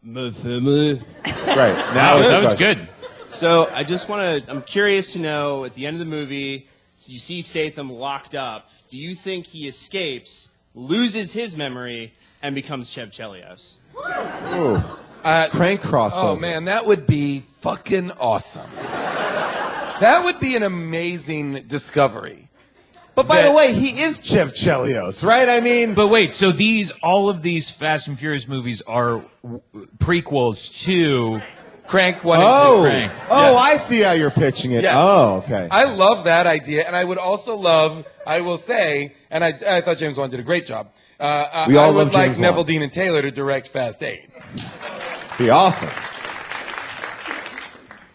S9: My family.
S1: Right. Now
S4: That was
S1: question.
S4: good.
S9: So I'm curious to know, at the end of the movie, you see Statham locked up. Do you think he escapes, loses his memory, and becomes Chev Chelios?
S1: Ooh. Crank crossover.
S3: Oh man, that would be fucking awesome. That would be an amazing discovery.
S1: But by the way, he is Chev Chelios, right? I mean,
S4: But wait, so all of these Fast and Furious movies are prequels to.
S3: Crank 1
S1: oh,
S3: and 2.
S4: Crank.
S1: oh,
S3: Yes.
S1: I see how you're pitching it.
S3: Yes.
S1: Oh, okay.
S3: I love that idea, and I would also love, I will say, and I thought James Wan did a great job.
S1: We all
S3: I would
S1: love
S3: like
S1: James
S3: Neville,
S1: Wan.
S3: Dean, and Taylor to direct Fast 8.
S1: Be awesome.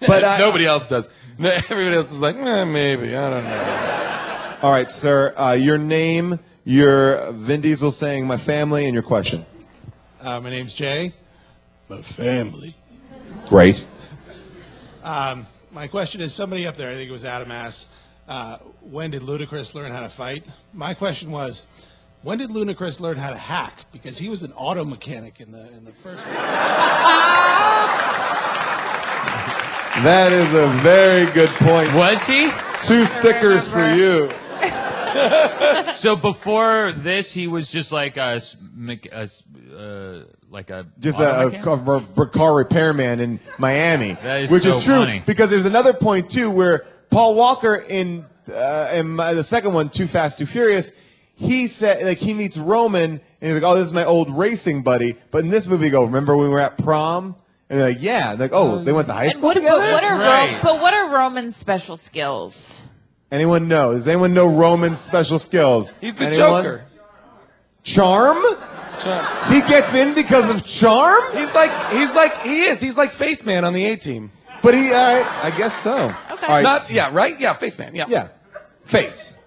S1: But
S3: Nobody else does. Everybody else is like, maybe, I don't know.
S1: all right, sir. Your name, your Vin Diesel saying my family, and your question.
S10: My name's Jay. My family.
S1: Great.
S10: My question is, somebody up there, I think it was Adam asked, when did Ludacris learn how to fight? My question was, when did Ludacris learn how to hack? Because he was an auto mechanic in the first one.
S1: That is a very good point.
S4: Was he?
S1: 2 stickers for you.
S4: So before this, he was just like
S1: Just
S4: auto
S1: a
S4: mechanic?
S1: car repairman in Miami,
S4: That is
S1: which
S4: so
S1: is true
S4: funny.
S1: because there's another point too where Paul Walker in the second one, Too Fast, Too Furious, he said like he meets Roman and he's like, oh, this is my old racing buddy. But in this movie, you go, remember when we were at prom? And they're like, yeah. They're like, oh, they went to high
S5: And
S1: school
S5: what,
S1: together.
S5: what are Roman's special skills?
S1: Anyone know? Does anyone know Roman's special skills?
S3: He's the
S1: Anyone?
S3: Joker.
S1: Charm? He gets in because of charm?
S3: He's like Face Man on the A-Team.
S1: But all right, I guess so.
S5: Okay.
S1: All right.
S3: Yeah, right? Yeah, Face Man, yeah.
S1: Yeah. Face.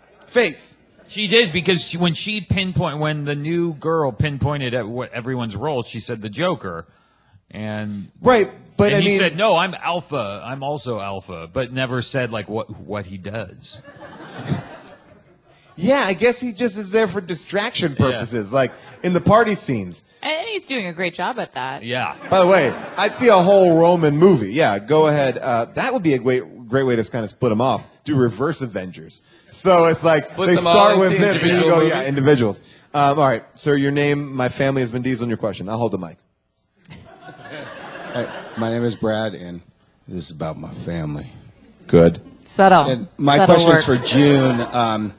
S4: She did because when the new girl pinpointed at what everyone's role, she said the Joker, and
S1: Right, but
S4: and
S1: I
S4: he
S1: mean,
S4: said no, I'm Alpha, I'm also Alpha, but never said like what he does.
S1: yeah, I guess he just is there for distraction purposes, like in the party scenes.
S5: And he's doing a great job at that.
S4: Yeah.
S1: By the way, I'd see a whole Roman movie. Yeah, go ahead. That would be a great way to kind of split them off. Do reverse Avengers. So it's like they
S3: them all
S1: start with
S3: into
S1: him, and you
S3: individual
S1: go,
S3: movies?
S1: individuals. All right, sir, your name, my family has Vin Diesel, and your question. I'll hold the mic.
S11: Hi, my name is Brad, and this is about my family.
S1: Good.
S5: Subtle.
S11: And my
S5: Subtle
S11: question
S5: work.
S11: is for June.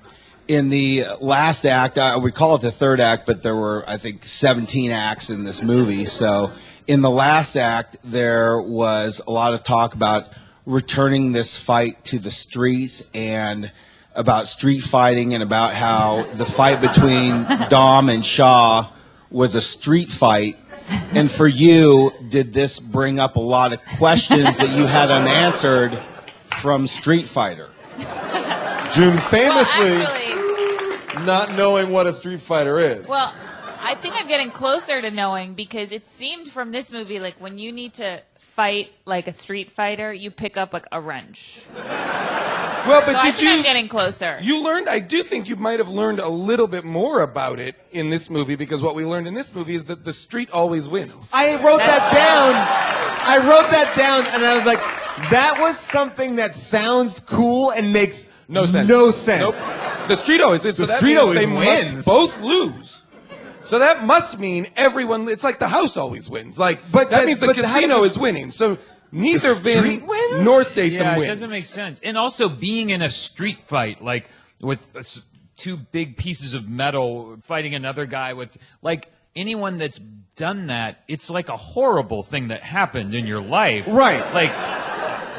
S11: In the last act, we call it the third act, but there were, I think, 17 acts in this movie. So in the last act, there was a lot of talk about returning this fight to the streets and about street fighting and about how the fight between Dom and Shaw was a street fight. And for you, did this bring up a lot of questions that you had unanswered from Street Fighter?
S1: June famously
S5: Well, actually,
S1: not knowing what a Street Fighter is.
S5: well, I think I'm getting closer to knowing because it seemed from this movie like when you need to fight like a street fighter, you pick up like a wrench.
S3: Well, but
S5: So I
S3: did
S5: think I'm
S3: you...
S5: getting closer.
S3: You learned, I do think you might have learned a little bit more about it in this movie because what we learned in this movie is that the street always wins.
S1: I wrote that down. I wrote that down, and I was like, that was something that sounds cool and makes
S3: No sense.
S1: No sense.
S3: Nope. The street always wins.
S1: The
S3: so that
S1: street
S3: means
S1: always
S3: they
S1: wins.
S3: must both lose. So that must mean everyone. It's like the house always wins. Like, that means the casino is winning. So neither Vin nor Statham
S4: Yeah,
S3: wins.
S4: it doesn't make sense. And also being in a street fight, like with two big pieces of metal fighting another guy with, like, anyone that's done that, it's like a horrible thing that happened in your life.
S1: Right.
S4: Like,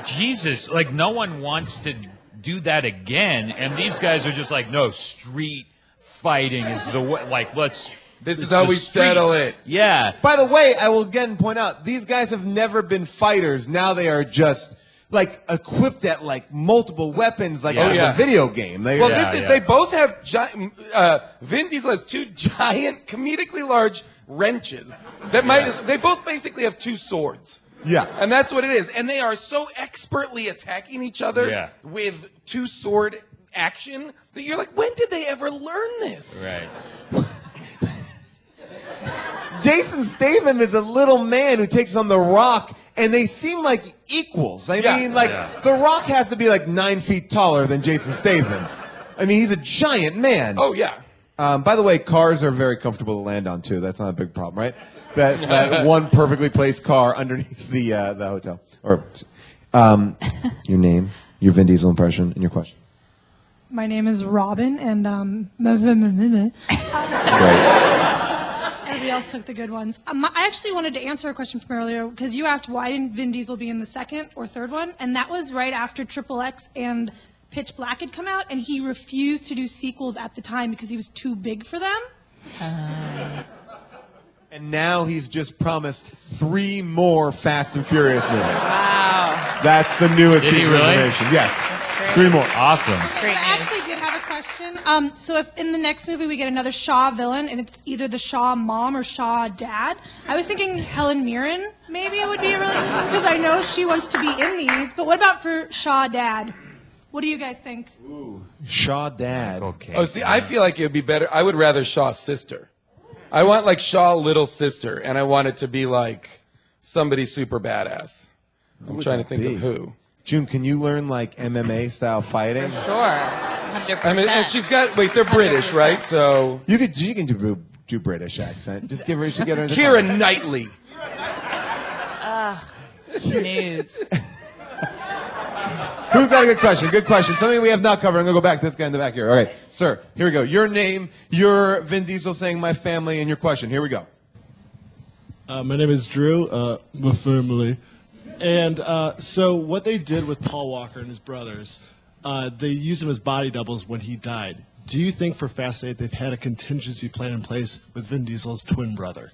S4: Jesus, like, no one wants to do that again. And these guys are just like, no, street fighting is the way, like,
S3: This is how we settle it.
S4: Yeah.
S1: By the way, I will again point out, these guys have never been fighters. Now they are just, like, equipped at, like, multiple weapons, like out of a video game. They
S3: both have Vin Diesel has two giant, comedically large wrenches they both basically have two swords.
S1: Yeah.
S3: And that's what it is. And they are so expertly attacking each other with two sword action that you're like, when did they ever learn this?
S4: Right.
S1: Jason Statham is a little man who takes on The Rock, and they seem like equals. I mean, like, The Rock has to be like 9 feet taller than Jason Statham. I mean, he's a giant man.
S3: Oh, yeah.
S1: By the way, cars are very comfortable to land on, too. That's not a big problem, right? That one perfectly placed car underneath the hotel. Or, your name, your Vin Diesel impression, and your question.
S12: My name is Robin, and everybody else took the good ones. I actually wanted to answer a question from earlier, because you asked why didn't Vin Diesel be in the second or third one, and that was right after Triple X and Pitch Black had come out, and he refused to do sequels at the time because he was too big for them.
S1: And now he's just promised 3 more Fast and Furious movies.
S5: Wow.
S1: That's the newest
S4: Did he
S1: piece of
S4: really?
S1: information. Yes. 3 more.
S4: Awesome.
S12: I actually did have a question. So if in the next movie we get another Shaw villain, and it's either the Shaw mom or Shaw dad, I was thinking Helen Mirren maybe would be really, because I know she wants to be in these. But what about for Shaw dad? What do you guys think?
S1: Ooh, Shaw dad.
S4: Okay.
S3: Oh, see, I feel like it would be better. I would rather Shaw's sister. I want, like, Shaw little sister, and I want it to be, like, somebody super badass. I'm trying to think of who.
S1: June, can you learn, like, MMA-style fighting?
S5: Sure. 100%.
S3: I mean, and she's got, wait, they're British, right? So.
S1: You can do British accent. Just give her, she get her.
S3: Keira Knightley.
S5: News.
S1: Who's got a good question? Good question. Something we have not covered. I'm going to go back to this guy in the back here. All right, sir, here we go. Your name, your Vin Diesel saying my family, and your question. Here we go.
S13: My name is Drew, my family. And so what they did with Paul Walker and his brothers, they used him as body doubles when he died. Do you think for Fast 8 they've had a contingency plan in place with Vin Diesel's twin brother?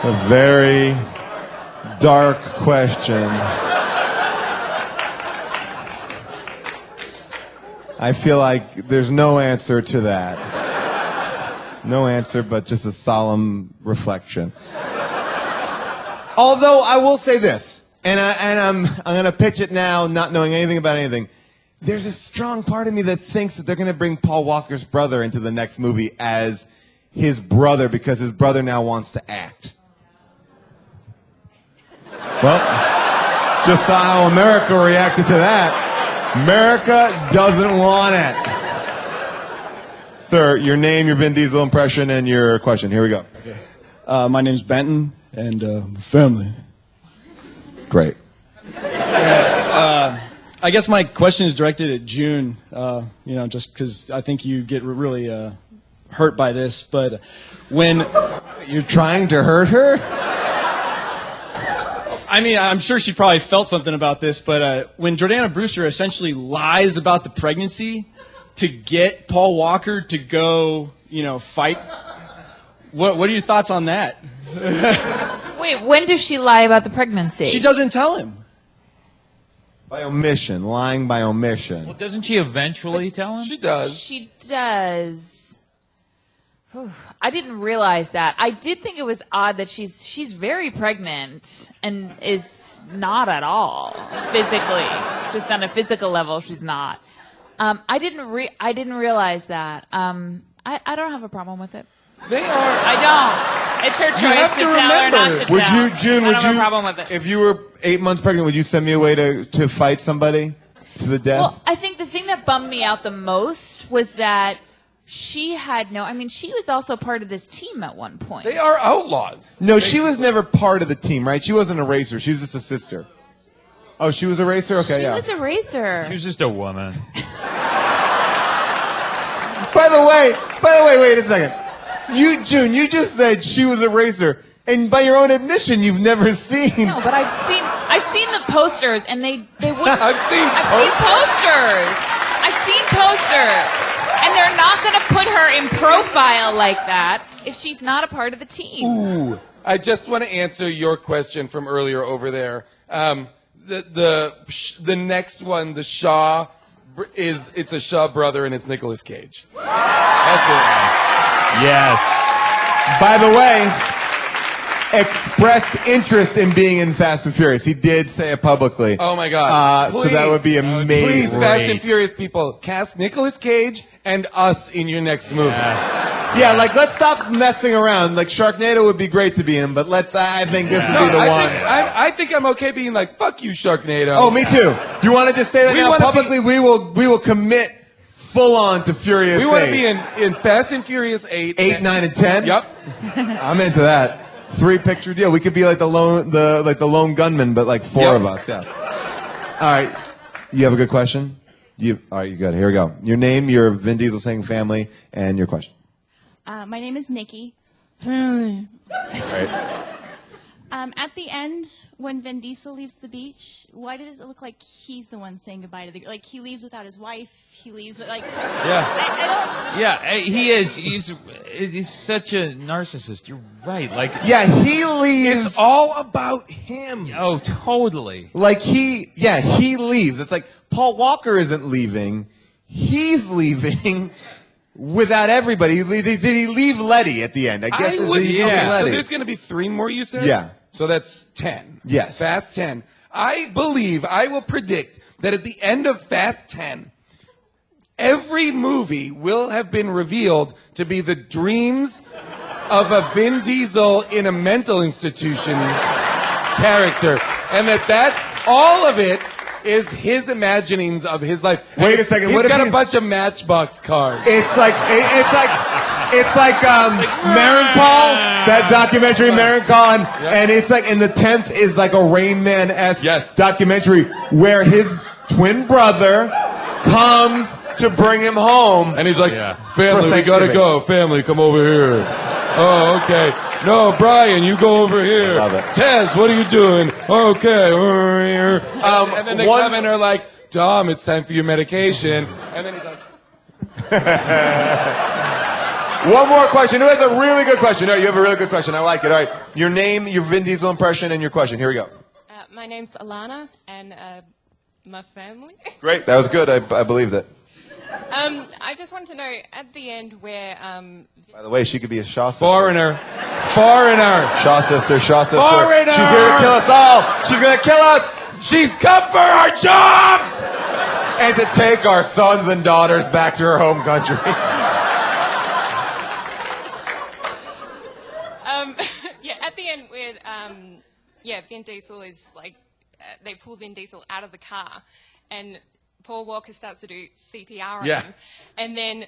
S1: A very dark question. I feel like there's no answer to that. No answer, but just a solemn reflection. Although I will say this, and I'm going to pitch it now, not knowing anything about anything. There's a strong part of me that thinks that they're going to bring Paul Walker's brother into the next movie as his brother because his brother now wants to act. Well, just saw how America reacted to that. America doesn't want it. Sir, your name, your Vin Diesel impression, and your question. Here we go.
S14: My name's Benton, and family.
S1: Great.
S14: I guess my question is directed at June, just because I think you get really hurt by this, but when...
S1: You're trying to hurt her?
S14: I mean, I'm sure she probably felt something about this, but when Jordana Brewster essentially lies about the pregnancy to get Paul Walker to go, fight, what are your thoughts on that?
S5: Wait, when does she lie about the pregnancy?
S14: She doesn't tell him.
S1: By omission. Lying by omission.
S4: Well, doesn't she eventually tell him?
S3: She does.
S5: She does. Whew. I didn't realize that. I did think it was odd that she's very pregnant and is not at all physically. Just on a physical level, she's not. I didn't realize that. I don't have a problem with it.
S3: They are.
S5: I don't. It's her choice
S3: You have to
S5: tell or not
S3: remember.
S5: to
S1: Would
S5: tell.
S1: you, June?
S5: I
S1: Would
S5: don't have
S1: you?
S5: a problem with it.
S1: If you were 8 months pregnant, would you send me away to fight somebody to the death?
S5: Well, I think the thing that bummed me out the most was that she had no. I mean, she was also part of this team at one point.
S3: They are outlaws.
S1: No, she was never part of the team, right? She wasn't a racer. She was just a sister. Oh, she was a racer? Okay,
S5: She
S1: yeah.
S5: was a racer.
S4: She was just a woman.
S1: By the way, wait a second. You, June, you just said she was a racer, and by your own admission, you've never seen.
S5: No, but I've seen the posters, and they wouldn't.
S3: I've seen
S5: posters. I've seen posters. And they're not going to put her in profile like that if she's not a part of the team.
S3: Ooh, I just want to answer your question from earlier over there. The next one, the Shaw, it's a Shaw brother and it's Nicolas Cage. That's it.
S4: Yes.
S1: By the way, expressed interest in being in Fast and Furious. He did say it publicly.
S3: Oh my God!
S1: So that would be amazing.
S3: Please, Fast and Furious people, cast Nicolas Cage and us in your next movie.
S1: Yeah, like let's stop messing around. Like Sharknado would be great to be in, but I think this would be the one.
S3: I think I'm okay being like, fuck you, Sharknado.
S1: Oh, me too. You want to just say that
S3: We
S1: now
S3: wanna
S1: publicly? We will commit full on to Furious 8.
S3: We want to be in Fast and Furious 8.
S1: 8, 9, and 10?
S3: Yep.
S1: I'm into that. 3-picture deal. We could be like the lone gunman, but like 4 of us. Yeah. All right. You have a good question? All right, you got it. Here we go. Your name, your Vin Diesel saying family, and your question.
S15: My name is Nikki.
S1: Right.
S15: At the end, when Vin Diesel leaves the beach, why does it look like he's the one saying goodbye to the... Like, he leaves without his wife, he leaves with, like...
S3: Yeah.
S15: I don't...
S4: Yeah, he is. He's such a narcissist. You're right. Like,
S1: Yeah, he leaves.
S3: It's all about him.
S4: oh, totally.
S1: Like he leaves. It's like Paul Walker isn't leaving. He's leaving without everybody. Did he leave Letty at the end? I guess
S3: I
S1: is
S3: would,
S1: he leaving
S3: okay, so
S1: Letty?
S3: there's going to be 3 more, you said?
S1: Yeah.
S3: So that's 10.
S1: Yes.
S3: Fast 10. I will predict that at the end of Fast 10, every movie will have been revealed to be the dreams of a Vin Diesel in a mental institution character. And that's all of it is his imaginings of his life.
S1: Wait a second,
S3: He's
S1: what if
S3: got a
S1: he's-
S3: bunch of Matchbox cars.
S1: It's like Marencall, that documentary Marencall, and it's like, and the 10th is like a Rain Man-esque documentary where his twin brother comes to bring him home.
S3: And he's like,
S1: For
S3: family, we gotta
S1: Thanksgiving.
S3: go. Family, come over here. Oh, okay. No, Brian, you go over here.
S1: Love it.
S3: Tez, what are you doing? Okay, over here. And then they
S1: one-
S3: come and are like, Dom, it's time for your medication. And then he's like,
S1: One more question. Who has a really good question? All right, you have a really good question. I like it. All right. Your name, your Vin Diesel impression, and your question. Here we go.
S16: My name's Alana, and my family.
S1: Great. That was good. I believed it.
S16: I just wanted to know, at the end where...
S1: By the way, she could be a Shaw sister.
S3: Foreigner.
S1: Shaw sister.
S3: Foreigner.
S1: She's here to kill us all. She's going to kill us.
S3: She's come for our jobs.
S1: And to take our sons and daughters back to her home country.
S16: yeah, at the end where, Vin Diesel is like, they pull Vin Diesel out of the car, and Paul Walker starts to do CPR on
S3: Yeah.
S16: him, and then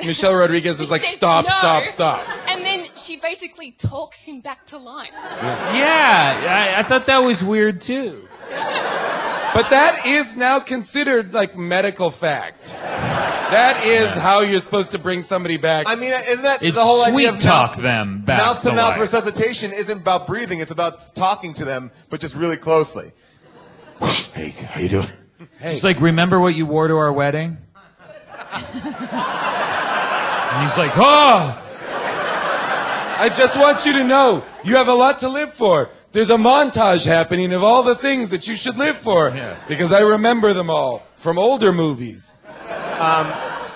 S3: Michelle Rodriguez was
S16: she
S3: like,
S16: says
S3: stop,
S16: no,
S3: stop.
S16: and then she basically talks him back to life.
S4: Yeah, I thought that was weird too.
S3: But that is now considered like medical fact. That is how you're supposed to bring somebody back.
S1: I mean, isn't that
S4: It's
S1: the whole
S4: sweet
S1: idea of
S4: talk them back
S1: mouth to
S4: to
S1: mouth
S4: life.
S1: resuscitation isn't about breathing, it's about talking to them, but just really closely. Hey, how you doing?
S4: She's like, remember what you wore to our wedding? And he's like, oh!
S3: I just want you to know, you have a lot to live for. There's a montage happening of all the things that you should live for.
S4: Yeah.
S3: Because I remember them all from older movies.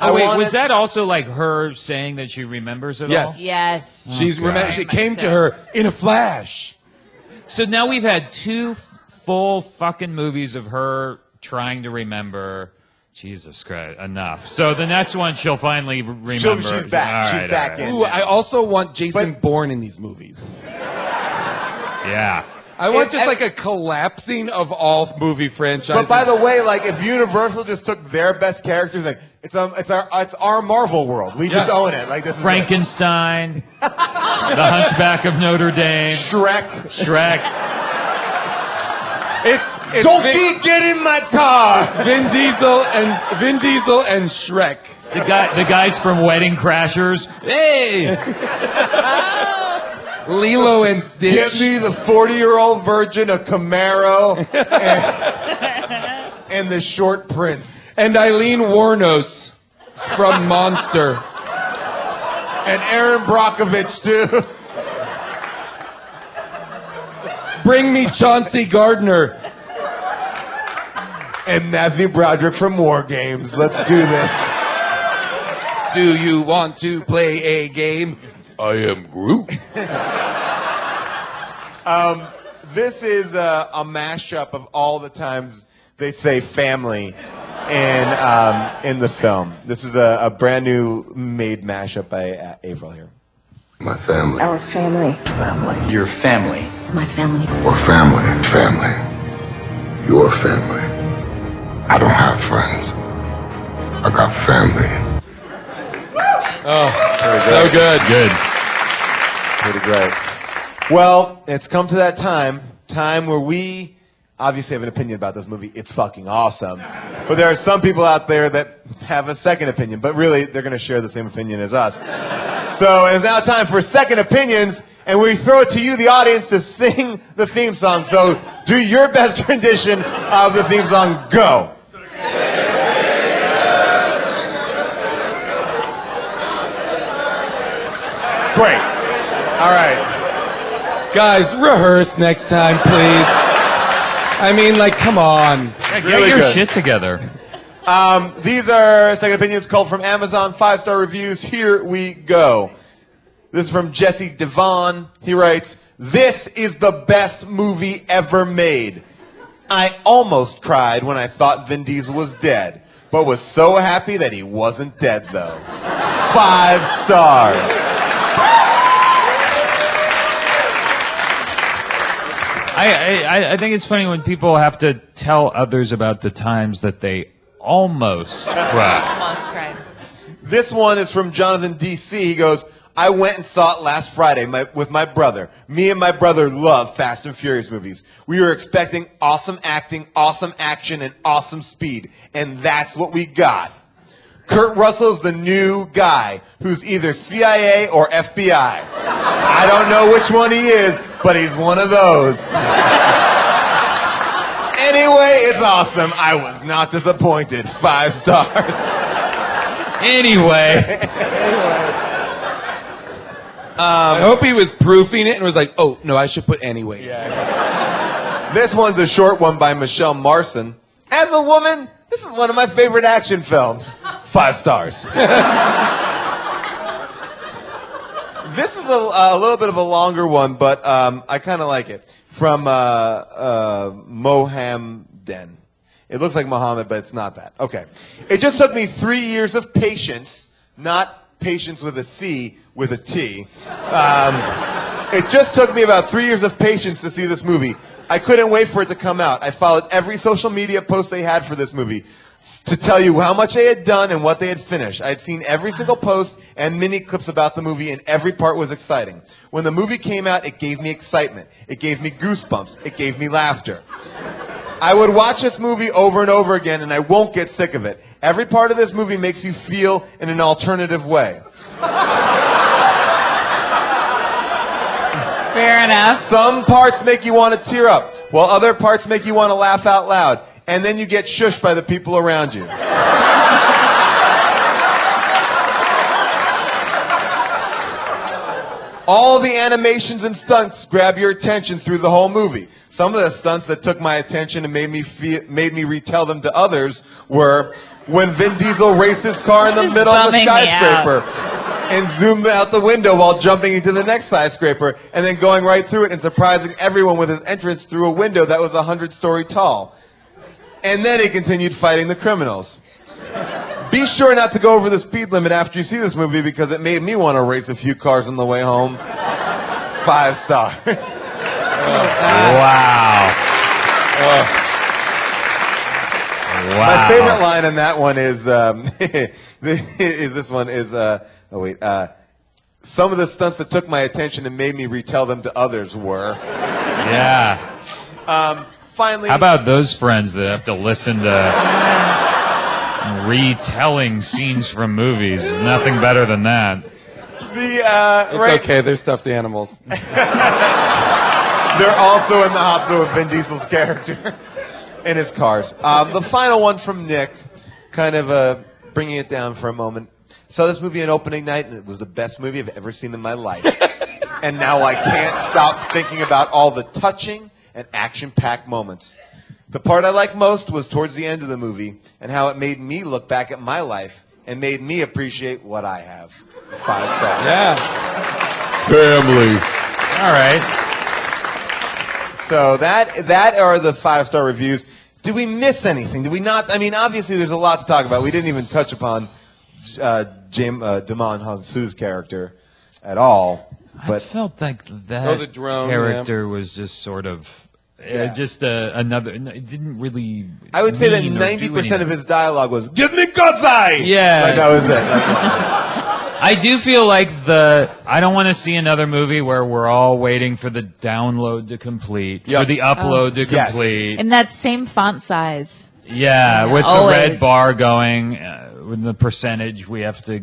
S4: Oh, wait, was that also like her saying that she remembers it
S3: Yes.
S4: all?
S5: Yes.
S3: She came to her in a flash.
S4: So now we've had 2 full fucking movies of her trying to remember. Jesus Christ, enough. So the next one she'll finally remember.
S1: She's back.
S4: All
S1: She's
S4: right,
S1: back
S4: all right.
S1: in.
S3: Ooh, I also want Jason Bourne in these movies.
S4: Yeah.
S3: I want just like a collapsing of all movie franchises.
S1: But by the way, like if Universal just took their best characters, like it's our Marvel world. We just own it. Like this is
S4: Frankenstein, The Hunchback of Notre Dame,
S1: Shrek.
S3: It's
S1: get in my car.
S3: It's Vin Diesel and Shrek.
S4: The guys from Wedding Crashers. Hey.
S3: Lilo and Stitch.
S1: Get me the 40-year-old virgin, a Camaro, and the short prince.
S3: And Eileen Wuornos from Monster.
S1: And Aaron Brockovich, too.
S3: Bring me Chauncey Gardner.
S1: And Matthew Broderick from War Games. Let's do this.
S3: Do you want to play a game? I am Groot.
S1: This is a mashup of all the times they say family in the film. This is a brand new made mashup by Avril here.
S17: My family.
S18: Our family.
S17: Family. Your family.
S18: My family.
S17: Or family. Family. Your family. I don't have friends. I got family.
S1: Oh,
S3: so good.
S4: Good.
S1: Pretty great. Well, it's come to that time where we obviously have an opinion about this movie. It's fucking awesome. But there are some people out there that have a second opinion, but really they're going to share the same opinion as us. So it's now time for second opinions, and we throw it to you, the audience, to sing the theme song. So do your best rendition of the theme song. Go. Great. All right.
S3: Guys, rehearse next time, please. I mean, like, come on.
S4: Yeah, get
S1: Really
S4: your
S1: good.
S4: shit together.
S1: These are second opinions called from Amazon 5-star reviews. Here we go. This is from Jesse Devon. He writes, "This is the best movie ever made. I almost cried when I thought Vin Diesel was dead, but was so happy that he wasn't dead, though. 5 stars.
S4: I think it's funny when people have to tell others about the times that they almost cried.
S5: Almost cried.
S1: This one is from Jonathan D.C. He goes, "I went and saw it last Friday with my brother. Me and my brother love Fast and Furious movies. We were expecting awesome acting, awesome action, and awesome speed. And that's what we got. Kurt Russell's the new guy who's either CIA or FBI. I don't know which one he is, but he's one of those. Anyway, it's awesome. I was not disappointed. 5 stars.
S4: Anyway.
S3: I hope he was proofing it and was like, oh, no, I should put anyway.
S1: This one's a short one by Michelle Marson. As a woman, this is one of my favorite action films. 5 stars. This is a little bit of a longer one, but I kind of like it. From Mohamden. It looks like Muhammad, but it's not that. Okay. It just took me 3 years of patience, not patience with a C, with a T. It just took me about 3 years of patience to see this movie. I couldn't wait for it to come out. I followed every social media post they had for this movie to tell you how much they had done and what they had finished. I had seen every single post and mini clips about the movie, and every part was exciting. When the movie came out, it gave me excitement. It gave me goosebumps. It gave me laughter. I would watch this movie over and over again, and I won't get sick of it. Every part of this movie makes you feel in an alternative way.
S5: Fair enough.
S1: Some parts make you want to tear up, while other parts make you want to laugh out loud. And then you get shushed by the people around you. All the animations and stunts grab your attention through the whole movie. Some of the stunts that took my attention and made me retell them to others were when Vin Diesel raced his car in the middle of a skyscraper and zoomed out the window while jumping into the next skyscraper and then going right through it and surprising everyone with his entrance through a window that was 100-story tall. And then he continued fighting the criminals. Be sure not to go over the speed limit after you see this movie because it made me want to race a few cars on the way home. 5 stars.
S4: Wow. Wow.
S1: My favorite line in that one is some of the stunts that took my attention and made me retell them to others were.
S4: Yeah.
S1: Finally,
S4: how about those friends that have to listen to retelling scenes from movies? Nothing better than that.
S3: It's okay. They're stuffed animals.
S1: They're also in the hospital with Vin Diesel's character in his cars. The final one from Nick, kind of bringing it down for a moment. Saw this movie on opening night, and it was the best movie I've ever seen in my life. And now I can't stop thinking about all the touching and action-packed moments. The part I liked most was towards the end of the movie and how it made me look back at my life and made me appreciate what I have. 5 stars.
S3: Yeah.
S1: Family.
S4: All right.
S1: So that are the 5-star reviews. Did we miss anything? Did we not? I mean, obviously there's a lot to talk about. We didn't even touch upon Damon Hansu's character at all. But
S4: I felt like that
S3: the drone,
S4: character was just sort of just another. It didn't really.
S1: I would say that
S4: mean or do
S1: 90% of
S4: anything.
S1: his dialogue was "Give me Godzai."
S4: Yeah,
S1: like that was it.
S4: I do feel like I don't want to see another movie where we're all waiting for the download to complete, for the upload to complete.
S5: In that same font size.
S4: Yeah, with
S5: Always.
S4: the red bar going, with the percentage we have to,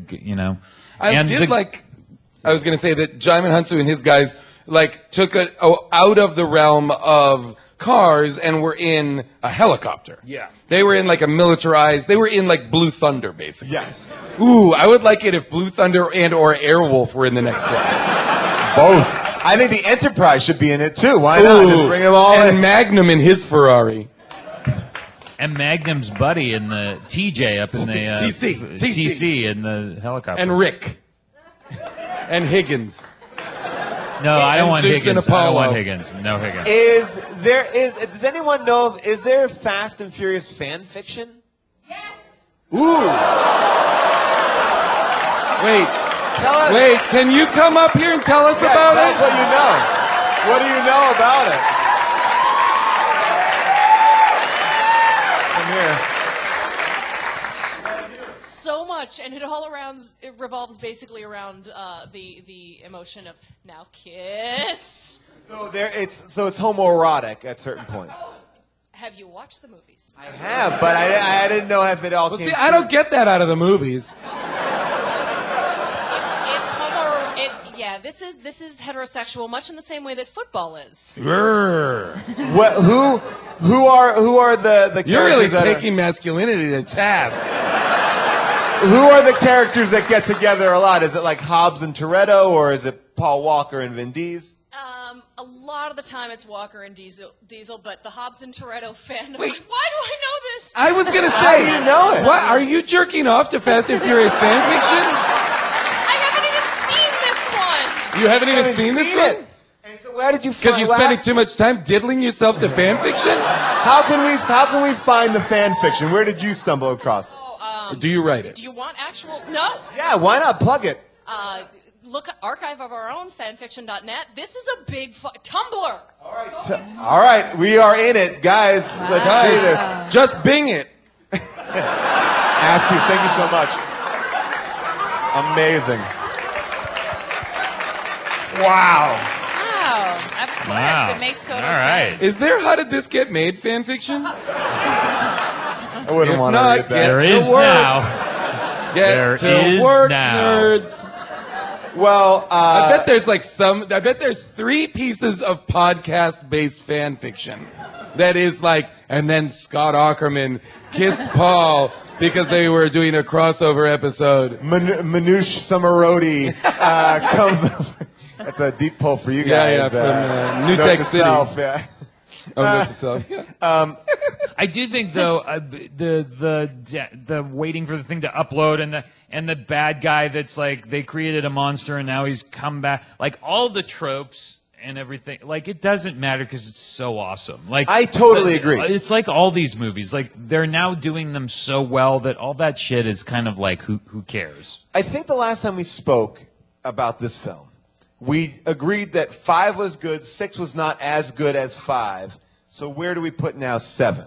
S3: I was going to say that Jaimin Hansu and his guys took it out of the realm of cars and were in a helicopter.
S4: Yeah.
S3: They were in a militarized, they were in Blue Thunder, basically.
S1: Yes.
S3: Ooh, I would like it if Blue Thunder and or Airwolf were in the next one.
S1: Both. I think the Enterprise should be in it too. Why not? Just bring them all
S3: and
S1: in.
S3: Magnum in his Ferrari.
S4: And Magnum's buddy in the TJ up in the TC in the helicopter.
S3: And Rick. And Higgins.
S4: No, I don't want
S3: Zeus and
S4: Higgins. I don't
S3: Apollo.
S4: want Higgins. No Higgins.
S1: Does anyone know is there Fast and Furious fan fiction? Yes. Ooh.
S3: Wait, can you come up here and tell us about
S1: tell
S3: it?
S1: us what you know. What do you know about it? Come here.
S18: So much, and it revolves basically around the emotion of now kiss.
S1: So it's homoerotic at certain points.
S18: Have you watched the movies?
S1: I have, but I didn't know if it all came.
S3: See, I don't get that out of the movies.
S18: It's homo. This is heterosexual, much in the same way that football is.
S1: What? Who are the characters?
S3: You're really
S1: that
S3: taking masculinity to task.
S1: Who are the characters that get together a lot? Is it like Hobbs and Toretto, or is it Paul Walker and Vin Diesel?
S18: A lot of the time it's Walker and Diesel, but the Hobbs and Toretto fandom. Why do I know this?
S3: I was gonna say,
S1: How do you know it?
S3: What are you jerking off to Fast and Furious fan fiction?
S18: I haven't even seen this one.
S3: You haven't even seen this one?
S1: And so where did you find?
S3: Because you're spending too much time diddling yourself to fan fiction.
S1: How can we find the fan fiction? Where did you stumble across?
S3: Or do you write it?
S18: Do you want actual? No.
S1: Yeah, why not plug it?
S18: Look at Archive of Our Own, fanfiction.net. This is a big Tumblr.
S1: All right, we are in it, guys. Let's see this.
S3: Just Bing it.
S1: Ask you. Thank you so much. Amazing. Wow.
S5: Of course.
S4: Wow.
S5: It makes total
S4: All right.
S5: sense.
S3: Is there How Did This Get Made fan fiction?
S1: I wouldn't
S3: If
S1: want to
S3: not,
S1: read that.
S4: There
S3: to
S4: is
S3: work.
S4: now.
S3: Get
S4: There
S3: to
S4: is
S3: work,
S4: now.
S3: nerds.
S1: Well,
S3: I bet there's I bet there's 3 pieces of podcast-based fan fiction that is and then Scott Aukerman kissed Paul because they were doing a crossover episode.
S1: Manoush Samarodi comes up. That's a deep pull for you guys.
S3: Yeah, from New
S1: Note
S3: Tech
S1: to
S3: City.
S1: self, yeah.
S3: Oh, note to self.
S4: I do think though the waiting for the thing to upload and the bad guy that's they created a monster and now he's come back, all the tropes and everything. Like, it doesn't matter because it's so awesome. Like,
S1: I totally agree.
S4: It's like all these movies. Like, they're now doing them so well that all that shit is kind of like, who cares?
S1: I think the last time we spoke about this film, we agreed that 5 was good, 6 was not as good as 5. So where do we put now 7?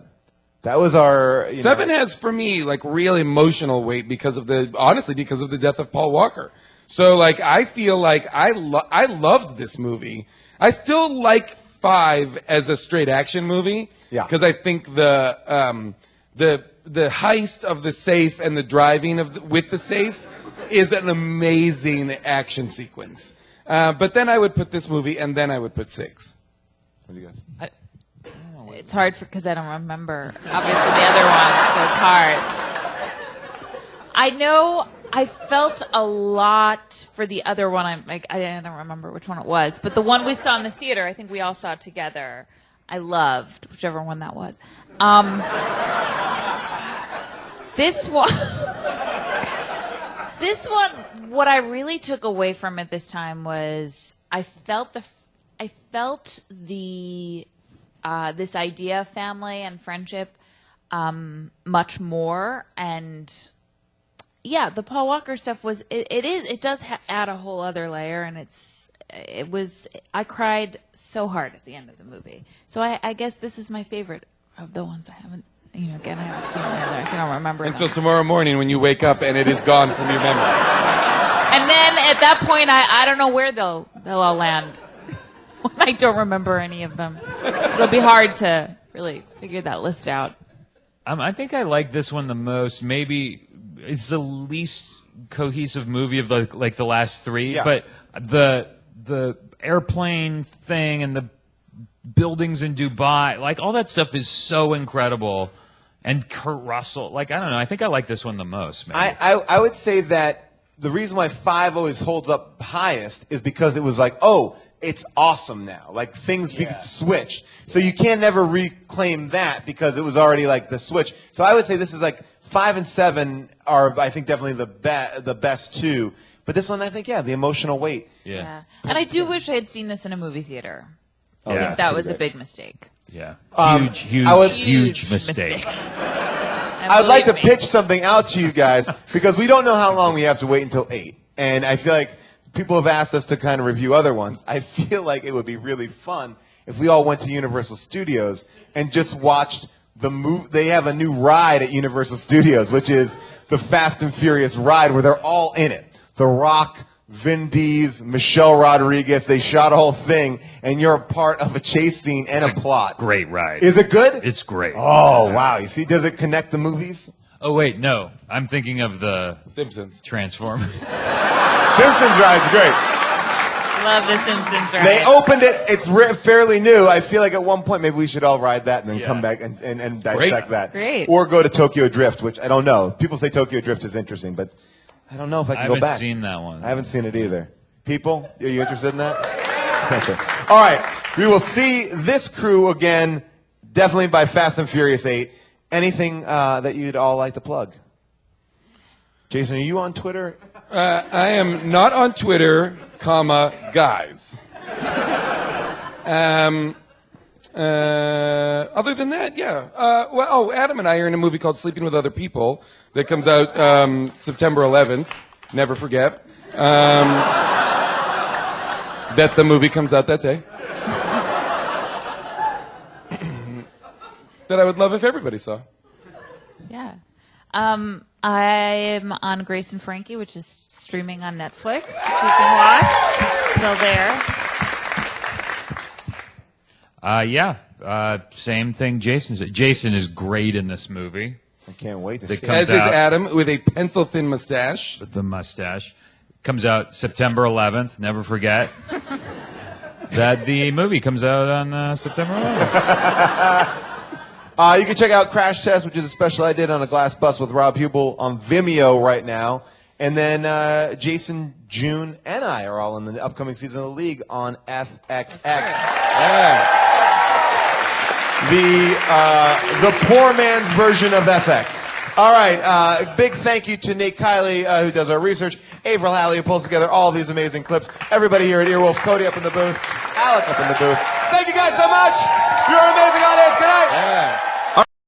S1: That was our...
S3: 7 has, for me, like, real emotional weight because of the death of Paul Walker. So, like, I feel like I loved this movie. I still like 5 as a straight action movie.
S1: Yeah.
S3: Because I think the heist of the safe and the driving with the safe is an amazing action sequence. But then I would put this movie, and then I would put 6. What do you guys?
S5: It's hard because I don't remember, obviously, the other ones, so it's hard. I know I felt a lot for the other one. I don't remember which one it was, but the one we saw in the theater, I think we all saw it together. I loved, whichever one that was. This one, what I really took away from it this time was I felt the this idea of family and friendship much more, and yeah, the Paul Walker stuff was it does add a whole other layer, and I cried so hard at the end of the movie. So I guess this is my favorite of the ones I haven't. Again, I haven't seen the other. I can't remember
S3: Until
S5: them.
S3: tomorrow morning when you wake up and it is gone from your memory.
S5: And then at that point, I don't know where they'll all land. I don't remember any of them. It'll be hard to really figure that list out.
S4: I think I like this one the most. Maybe it's the least cohesive movie of the last 3.
S1: Yeah.
S4: But the airplane thing and the buildings in Dubai, like all that stuff is so incredible. And Kurt Russell, like, I don't know. I think I like this one the most. Maybe.
S1: I would say that the reason why 5 always holds up highest is because it was like, oh, it's awesome now. Like, things switched. So you can never reclaim that because it was already like the switch. So I would say this is like 5 and 7 are, I think, definitely the best 2. But this one, I think, the emotional weight.
S5: Yeah. And I do wish I had seen this in a movie theater.
S1: Oh,
S5: I
S1: yeah,
S5: think that was a big mistake.
S4: Yeah.
S5: Huge
S4: mistake.
S1: I'd like to pitch something out to you guys because we don't know how long we have to wait until 8. And I feel like people have asked us to kind of review other ones. I feel like it would be really fun if we all went to Universal Studios and just watched the movie. They have a new ride at Universal Studios, which is the Fast and Furious ride where they're all in it. The Rock, Vin Diesel, Michelle Rodriguez, they shot a whole thing, and you're a part of a chase scene and a plot.
S4: Great ride.
S1: Is it good?
S4: It's great.
S1: Oh, wow. You see, does it connect the movies?
S4: Oh, wait, no. I'm thinking of the
S3: Simpsons.
S4: Transformers.
S1: Simpsons ride's great.
S5: Love the Simpsons ride.
S1: They opened it. It's fairly new. I feel like at one point maybe we should all ride that and then come back and dissect that.
S5: Great.
S1: Or go to Tokyo Drift, which I don't know. People say Tokyo Drift is interesting, but I don't know if I can go back.
S4: I haven't seen that one.
S1: I haven't seen it either. People, are you interested in that? Okay. All right. We will see this crew again, definitely by Fast and Furious 8. Anything that you'd all like to plug? Jason, are you on Twitter?
S3: I am not on Twitter, guys. Other than that, Adam and I are in a movie called Sleeping with Other People that comes out September 11th. Never forget. That the movie comes out that day. That I would love if everybody saw.
S5: Yeah. I'm on Grace and Frankie, which is streaming on Netflix. You can watch. Still there.
S4: Same thing Jason said. Jason is great in this movie.
S1: I can't wait to see it.
S3: As is Adam, with a pencil-thin mustache.
S4: With the mustache. Comes out September 11th. Never forget. That the movie comes out on September 11th.
S1: You can check out Crash Test, which is a special I did on a glass bus with Rob Hubel on Vimeo right now. And then Jason, June, and I are all in the upcoming season of The League on FXX. Yeah. The poor man's version of FX. All right, big thank you to Nate Kiley, who does our research, Avril Halley, who pulls together all of these amazing clips, everybody here at Earwolf, Cody up in the booth, Alec up in the booth. Thank you guys so much. You're an amazing audience. Good night.
S11: Yeah.